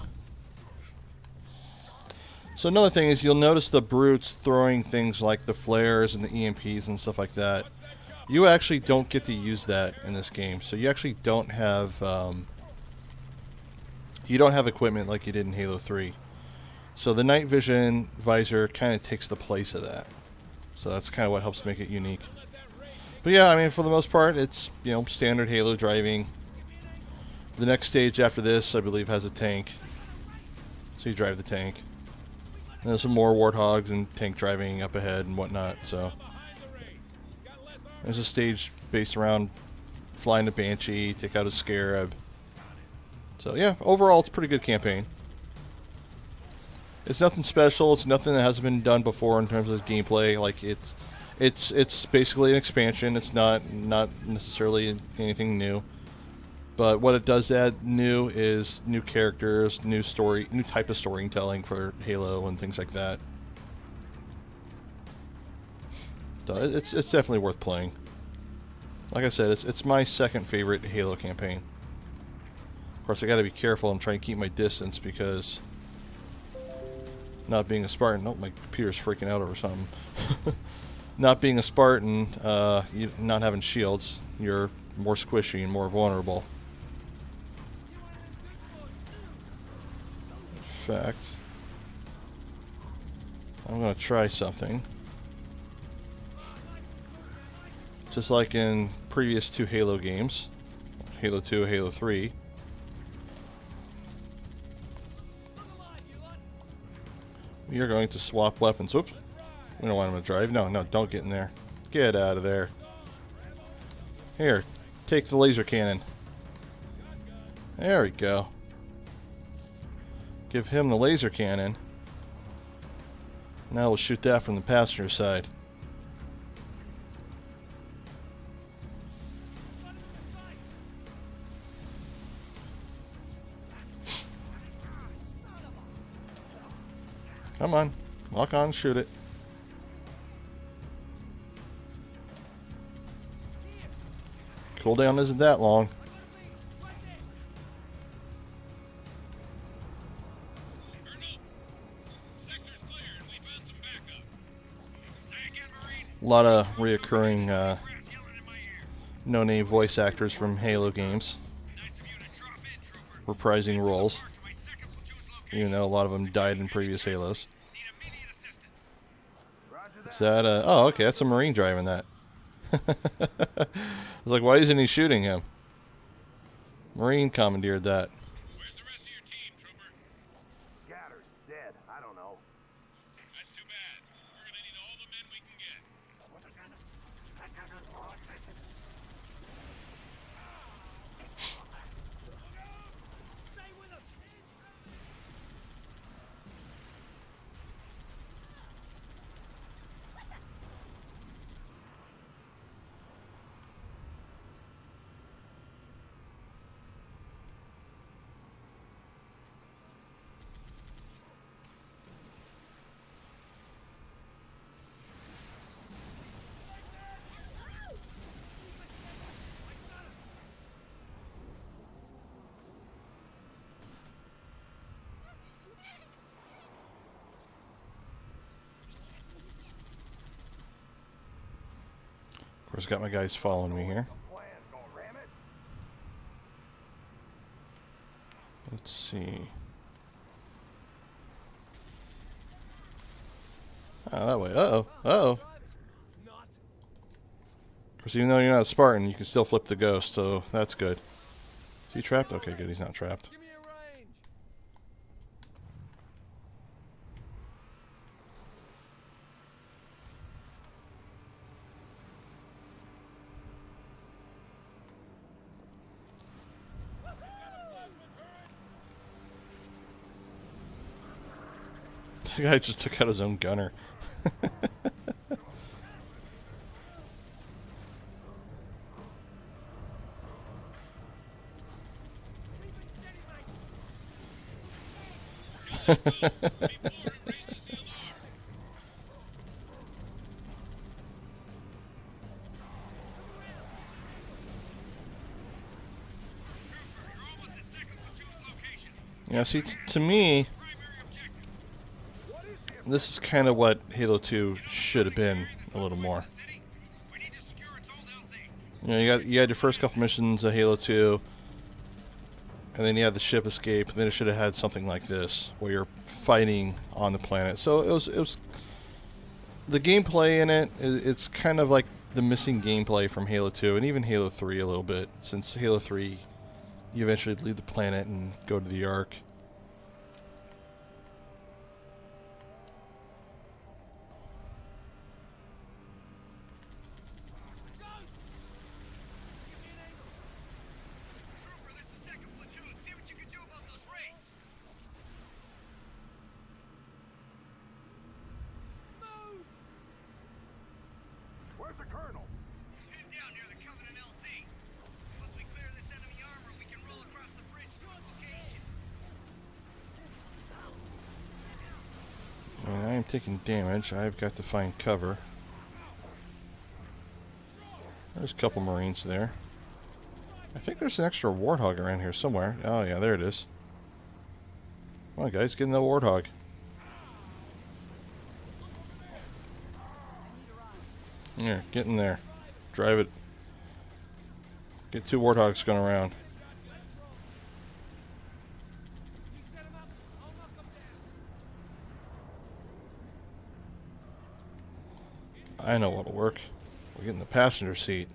So another thing is you'll notice the brutes throwing things like the flares and the EMPs and stuff like that. You actually don't get to use that in this game. So you actually don't have equipment like you did in Halo 3. So the night vision visor kind of takes the place of that. So that's kind of what helps make it unique. But yeah, I mean, for the most part, it's, you know, standard Halo driving. The next stage after this, I believe, has a tank. So you drive the tank. And there's some more Warthogs and tank driving up ahead and whatnot. So there's a stage based around flying a Banshee, take out a Scarab. So yeah, overall, it's a pretty good campaign. It's nothing special. It's nothing that hasn't been done before in terms of gameplay. Like it's basically an expansion. It's not necessarily anything new. But what it does add new is new characters, new story, new type of storytelling for Halo and things like that. So it's definitely worth playing. Like I said, it's my second favorite Halo campaign. Of course, I got to be careful and try and keep my distance because not being a Spartan. Oh, my computer's freaking out over something. Not being a Spartan, not having shields, you're more squishy and more vulnerable. In fact, I'm going to try something. Just like in previous two Halo games, Halo 2, Halo 3, we are going to swap weapons. Oops. We don't want him to drive. No, don't get in there. Get out of there. Here, take the laser cannon. There we go. Give him the laser cannon. Now we'll shoot that from the passenger side. Come on. Lock on, shoot it. Cooldown isn't that long. A lot of reoccurring no-name voice actors from Halo games reprising roles, even though a lot of them died in previous Halos. Is that a... Oh, okay, that's a Marine driving that. I was like, why isn't he shooting him? Marine commandeered that. Where's the rest of your team, Trooper? Scattered. Dead. I don't know. That's too bad. We're gonna need all the men we can get. Of course, got my guys following me here. Let's see. Oh, that way. Uh-oh. Uh-oh. Of course, even though you're not a Spartan, you can still flip the ghost, so that's good. Is he trapped? Okay, good. He's not trapped. Give me a range. The guy just took out his own gunner. Yeah, see, to me, this is kind of what Halo 2 should have been a little more. You know, you had your first couple missions of Halo 2, and then you had the ship escape, and then it should have had something like this, where you're fighting on the planet. So it was the gameplay in it, it's kind of like the missing gameplay from Halo 2, and even Halo 3 a little bit, since Halo 3, you eventually leave the planet and go to the Ark. Where's the colonel? Pinned down near the Covenant LC. Once we clear this enemy armor, we can roll across the bridge to his location. I am taking damage. I've got to find cover. There's a couple Marines there. I think there's an extra Warthog around here somewhere. Oh yeah, there it is. Come on guys, get in the Warthog. Here, get in there. Drive it. Get two Warthogs going around. I know what'll work. We'll get in the passenger seat.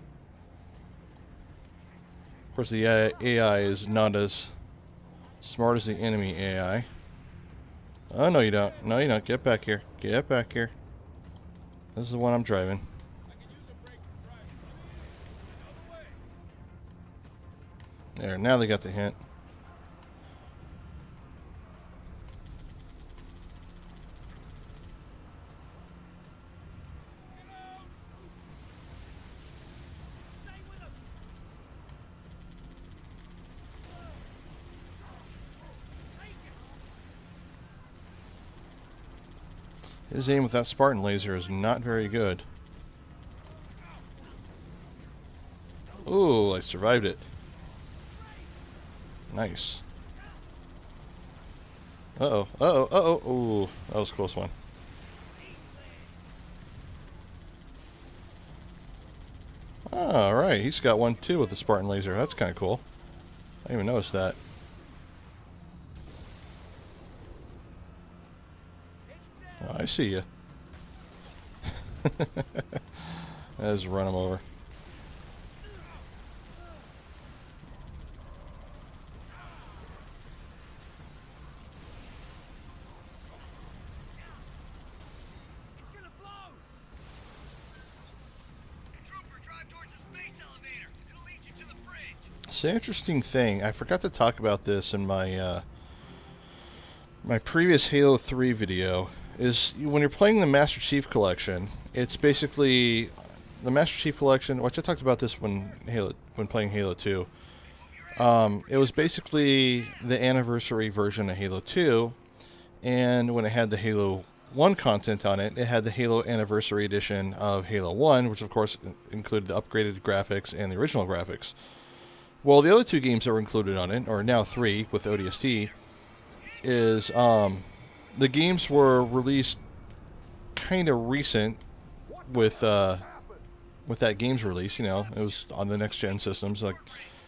Of course, the AI is not as smart as the enemy AI. Oh, no you don't. No you don't. Get back here. Get back here. This is the one I'm driving. There, now they got the hint. His aim with that Spartan laser is not very good. Ooh, I survived it. Nice. Uh-oh, uh-oh, uh-oh. Ooh, that was a close one. Alright, he's got one too with the Spartan laser. That's kind of cool. I didn't even notice that. Oh, I see you. Let's run him over. It's an interesting thing. I forgot to talk about this in my my previous Halo 3 video. Is when you're playing the Master Chief Collection, it's basically the Master Chief Collection. Which I talked about this when playing Halo 2. It was basically the anniversary version of Halo 2, and when it had the Halo 1 content on it, it had the Halo Anniversary Edition of Halo 1, which of course included the upgraded graphics and the original graphics. Well, the other two games that were included on it, or now 3 with ODST, is the games were released kind of recent with that game's release. You know, it was on the next gen systems like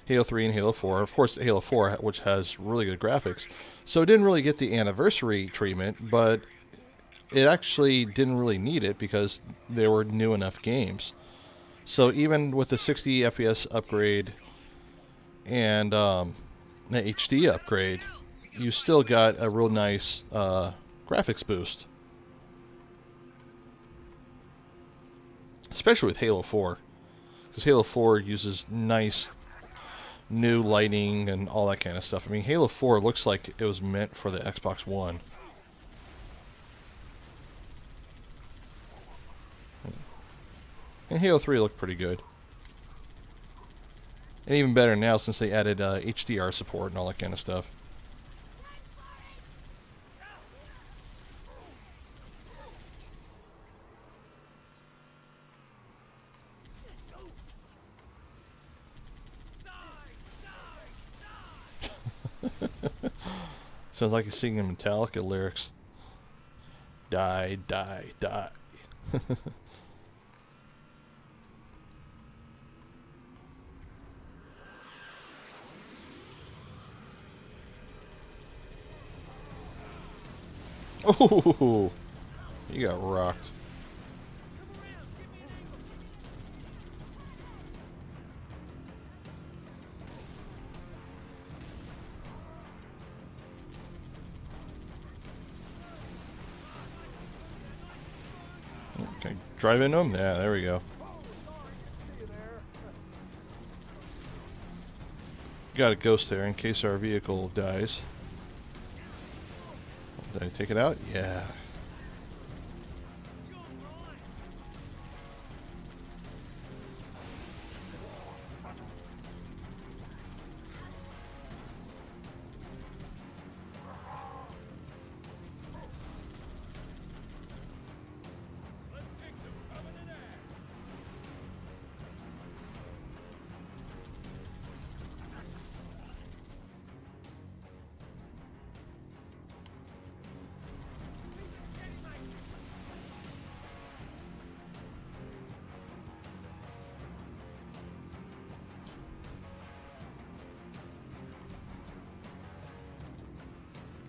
Halo 3 and Halo 4. Of course, Halo 4, which has really good graphics, so it didn't really get the anniversary treatment, but it actually didn't really need it because they were new enough games. So even with the 60 FPS upgrade and the HD upgrade, you still got a real nice graphics boost. Especially with Halo 4. Because Halo 4 uses nice new lighting and all that kind of stuff. I mean, Halo 4 looks like it was meant for the Xbox One. And Halo 3 looked pretty good. And even better now since they added HDR support and all that kind of stuff. Sounds like he's singing Metallica lyrics. Die, die, die. Oh, he got rocked. Okay, drive into him? Yeah, there we go. Got a ghost there in case our vehicle dies. Did I take it out? Yeah.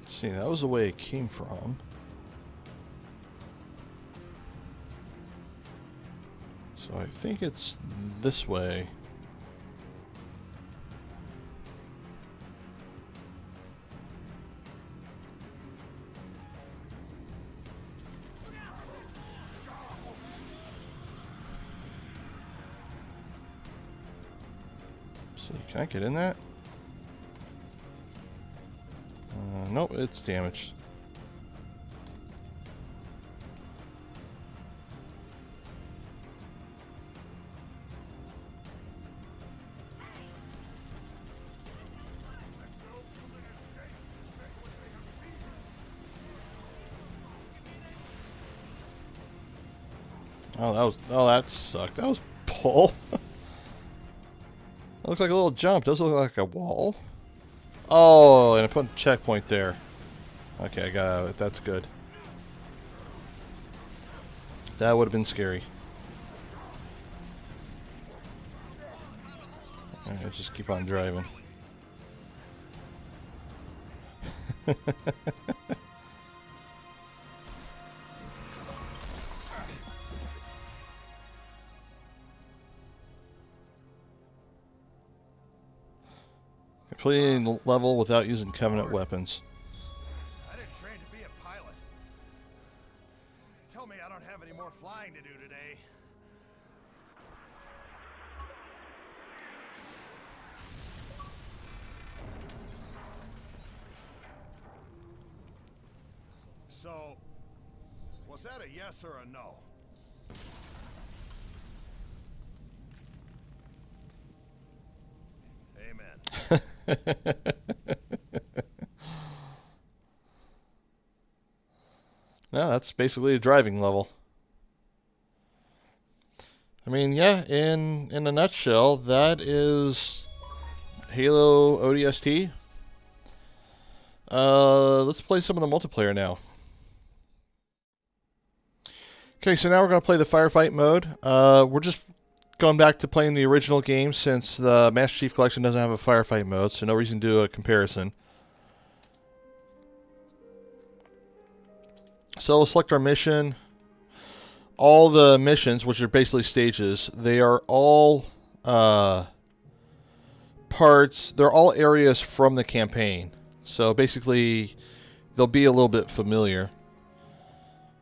See, that was the way it came from. So I think it's this way. See, can I get in that? Nope, it's damaged. Oh, that sucked. That was bull. That looked like a little jump. Does it look like a wall? Oh, and I put a checkpoint there. Okay, I got out of it. That's good. That would have been scary. Alright, let's just keep on driving. completing the level without using Covenant weapons. I didn't train to be a pilot. Tell me I don't have any more flying to do today. So, was that a yes or a no? Amen. Yeah, that's basically a driving level. I mean, yeah, in a nutshell, that is Halo ODST. Let's play some of the multiplayer now. Okay, so now we're going to play the Firefight mode. We're just going back to playing the original game since the Master Chief Collection doesn't have a Firefight mode, so no reason to do a comparison. So we'll select our mission. All the missions, which are basically stages, they are all parts, they're all areas from the campaign. So basically, they'll be a little bit familiar.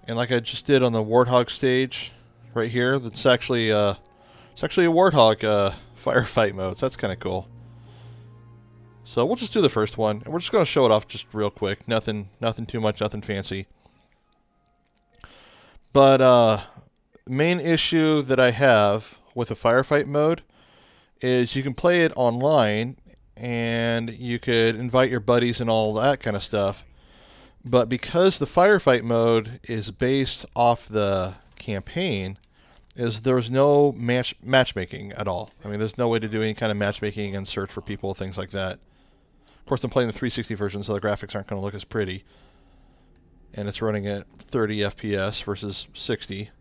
And like I just did on the Warthog stage, right here, that's actually it's actually a Warthog firefight mode, so that's kind of cool. So we'll just do the first one, and we're just going to show it off just real quick. Nothing too much, nothing fancy. But main issue that I have with the firefight mode is you can play it online, and you could invite your buddies and all that kind of stuff. But because the firefight mode is based off the campaign, there's no matchmaking at all. I mean, there's no way to do any kind of matchmaking and search for people, things like that. Of course, I'm playing the 360 version, so the graphics aren't going to look as pretty. And it's running at 30 FPS versus 60.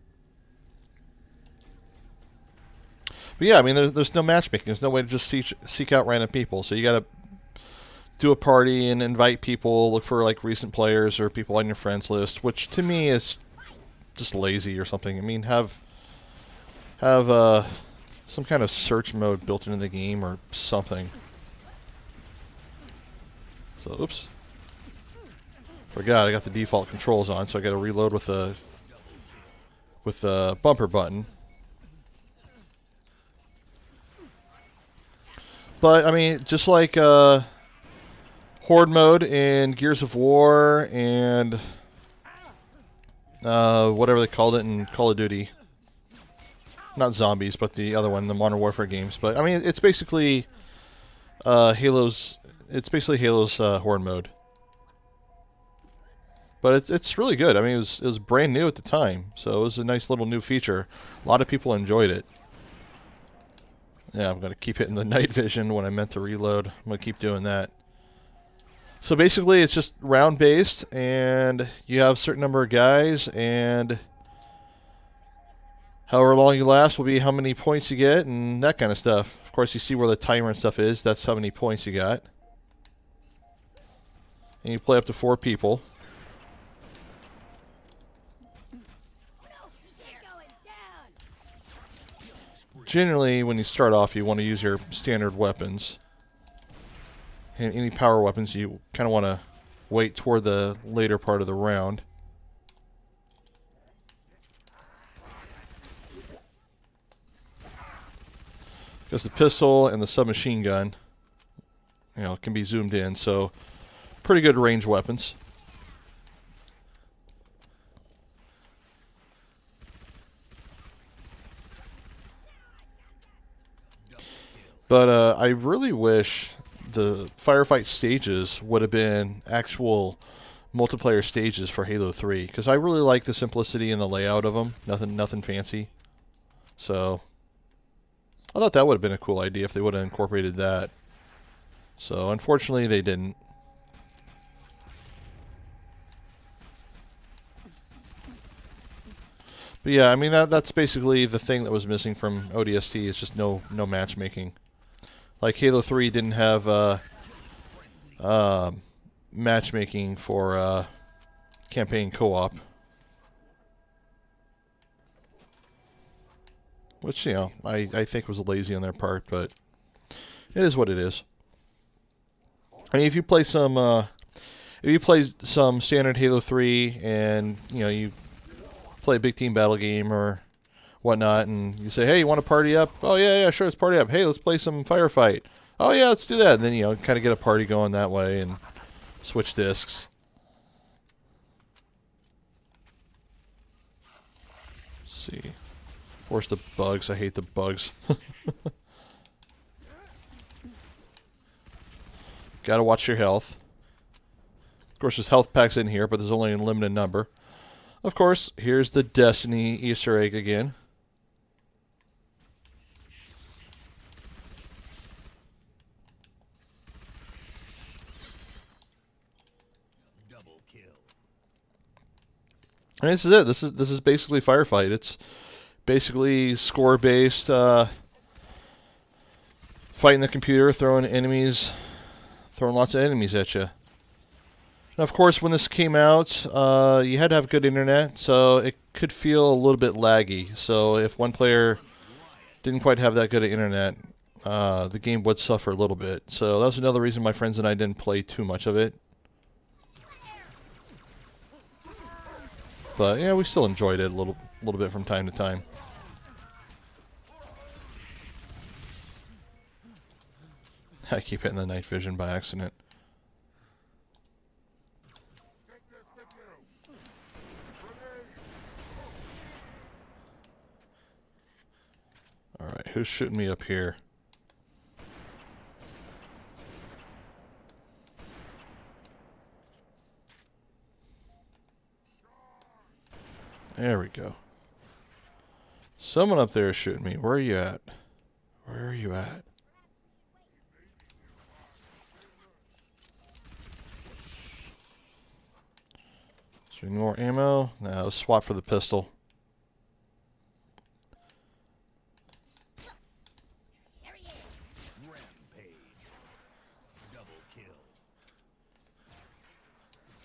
But yeah, I mean, there's no matchmaking. There's no way to just seek out random people. So you got to do a party and invite people, look for like recent players or people on your friends list, which to me is just lazy or something. I mean, have some kind of search mode built into the game or something. So, oops. Forgot I got the default controls on, so I got to reload with the bumper button. But I mean, just like Horde mode in Gears of War and whatever they called it in Call of Duty. Not Zombies, but the other one, the Modern Warfare games. But I mean, it's basically Halo's. It's basically Halo's Horde mode. But it's really good. I mean, it was brand new at the time, so it was a nice little new feature. A lot of people enjoyed it. Yeah, I'm going to keep hitting the night vision when I meant to reload. I'm going to keep doing that. So basically, it's just round-based, and you have a certain number of guys, and however long you last will be how many points you get, and that kind of stuff. Of course, you see where the timer and stuff is. That's how many points you got. And you play up to 4 people. Generally, when you start off, you want to use your standard weapons. And any power weapons, you kind of want to wait toward the later part of the round. Because the pistol and the submachine gun, you know, can be zoomed in, so pretty good range weapons. But I really wish the firefight stages would have been actual multiplayer stages for Halo 3, because I really like the simplicity and the layout of them. Nothing fancy. So I thought that would have been a cool idea if they would have incorporated that. So unfortunately they didn't. But yeah, I mean that's basically the thing that was missing from ODST, is just no matchmaking. Like Halo 3 didn't have matchmaking for campaign co-op. Which, you know, I think was lazy on their part, but it is what it is. I mean, if you play some standard Halo 3 and you play a big team battle game or whatnot, and you say, hey, you want to party up? Oh yeah, sure, let's party up. Hey, let's play some Firefight. Oh yeah, let's do that. And then kind of get a party going that way and switch discs. Let's see. Where's the bugs? I hate the bugs. Gotta watch your health. Of course, there's health packs in here, but there's only a limited number. Of course, here's the Destiny Easter egg again. Double kill. And this is it. This is basically Firefight. It's basically score-based, fighting the computer, throwing lots of enemies at you. Now, of course, when this came out, you had to have good internet, so it could feel a little bit laggy. So if one player didn't quite have that good of internet, the game would suffer a little bit. So that's another reason my friends and I didn't play too much of it. But yeah, we still enjoyed it a little bit from time to time. I keep hitting the night vision by accident. Alright, who's shooting me up here? There we go. Someone up there is shooting me. Where are you at? Where are you at? Is there any more ammo? No, let's swap for the pistol.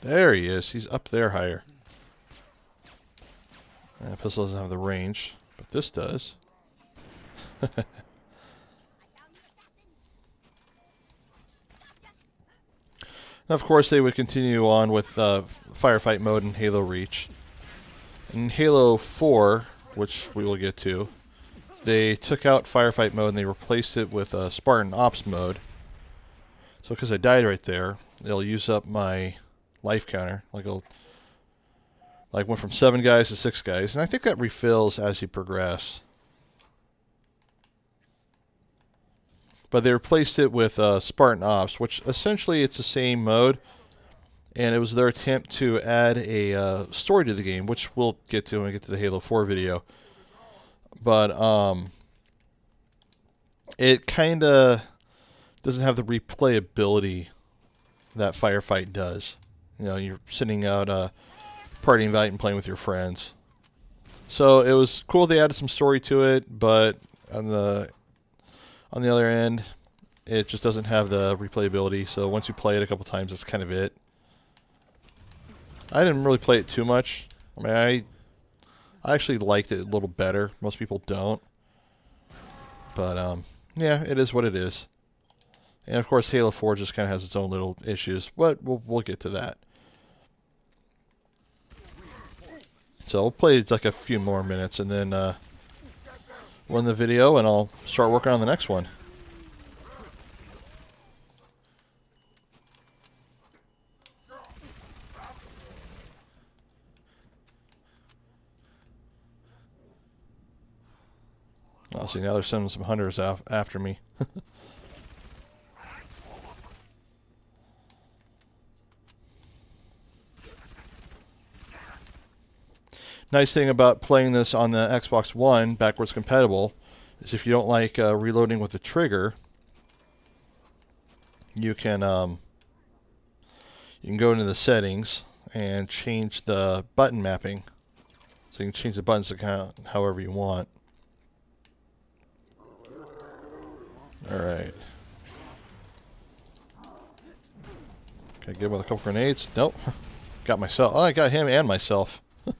There he is. He's up there higher. And the pistol doesn't have the range, but this does. Now, of course, they would continue on with Firefight mode in Halo Reach. In Halo 4, which we will get to, they took out Firefight mode and they replaced it with Spartan Ops mode. So because I died right there, they'll use up my life counter. Like went from 7 guys to 6 guys, and I think that refills as you progress. But they replaced it with Spartan Ops, which essentially it's the same mode, and it was their attempt to add a story to the game, which we'll get to when we get to the Halo 4 video. But it kind of doesn't have the replayability that Firefight does. You're sitting out party invite and playing with your friends. So it was cool they added some story to it, but on the other end, it just doesn't have the replayability. So once you play it a couple times, that's kind of it. I didn't really play it too much. I mean, I actually liked it a little better. Most people don't. But yeah, it is what it is. And of course, Halo 4 just kind of has its own little issues, but we'll get to that. So we'll play like a few more minutes and then we'll end the video and I'll start working on the next one. I'll see, now they're sending some hunters out after me. Nice thing about playing this on the Xbox One, backwards compatible, is if you don't like reloading with the trigger, you can go into the settings and change the button mapping. So you can change the buttons to count however you want. Alright. Can I get him with a couple grenades? Nope. Got myself. Oh, I got him and myself. 5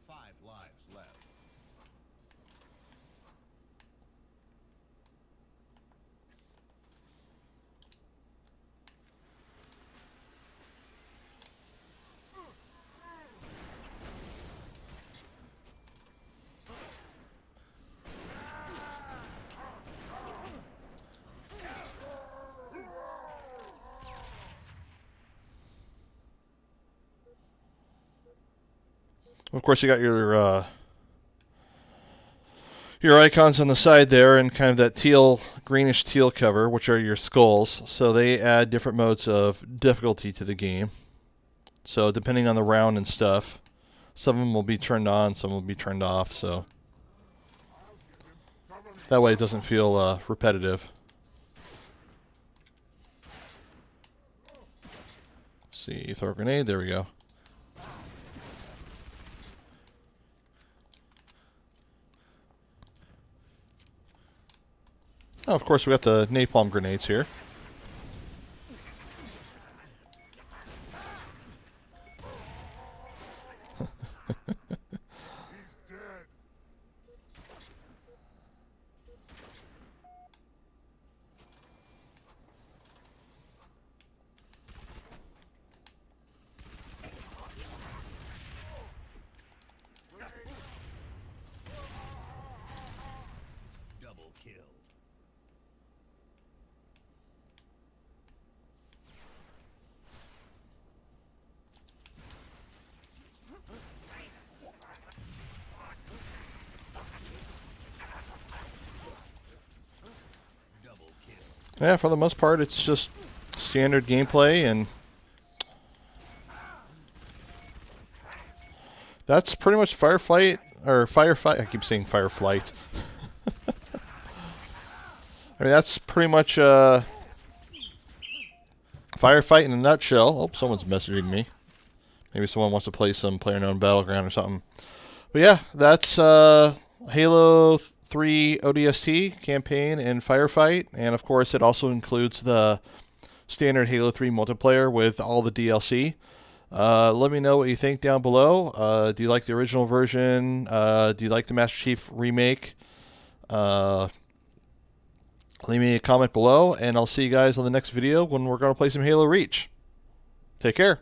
lives left. Of course, you got your icons on the side there, and kind of that teal, greenish teal cover, which are your skulls. So they add different modes of difficulty to the game. So depending on the round and stuff, some of them will be turned on, some will be turned off. So that way it doesn't feel repetitive. See, throw a grenade. There we go. Oh, of course, we got the napalm grenades here. Double kill. Yeah, for the most part, it's just standard gameplay, and that's pretty much Firefight, or Firefight. I keep saying Fireflight. I mean, that's pretty much Firefight in a nutshell. Oh, someone's messaging me. Maybe someone wants to play some PlayerUnknown Battleground or something. But yeah, that's Halo 3 ODST campaign and Firefight, and of course it also includes the standard Halo 3 multiplayer with all the DLC. Let me know what you think down below. Do you like the original version? Do you like the Master Chief remake? Leave me a comment below, and I'll see you guys on the next video when we're going to play some Halo Reach. Take care.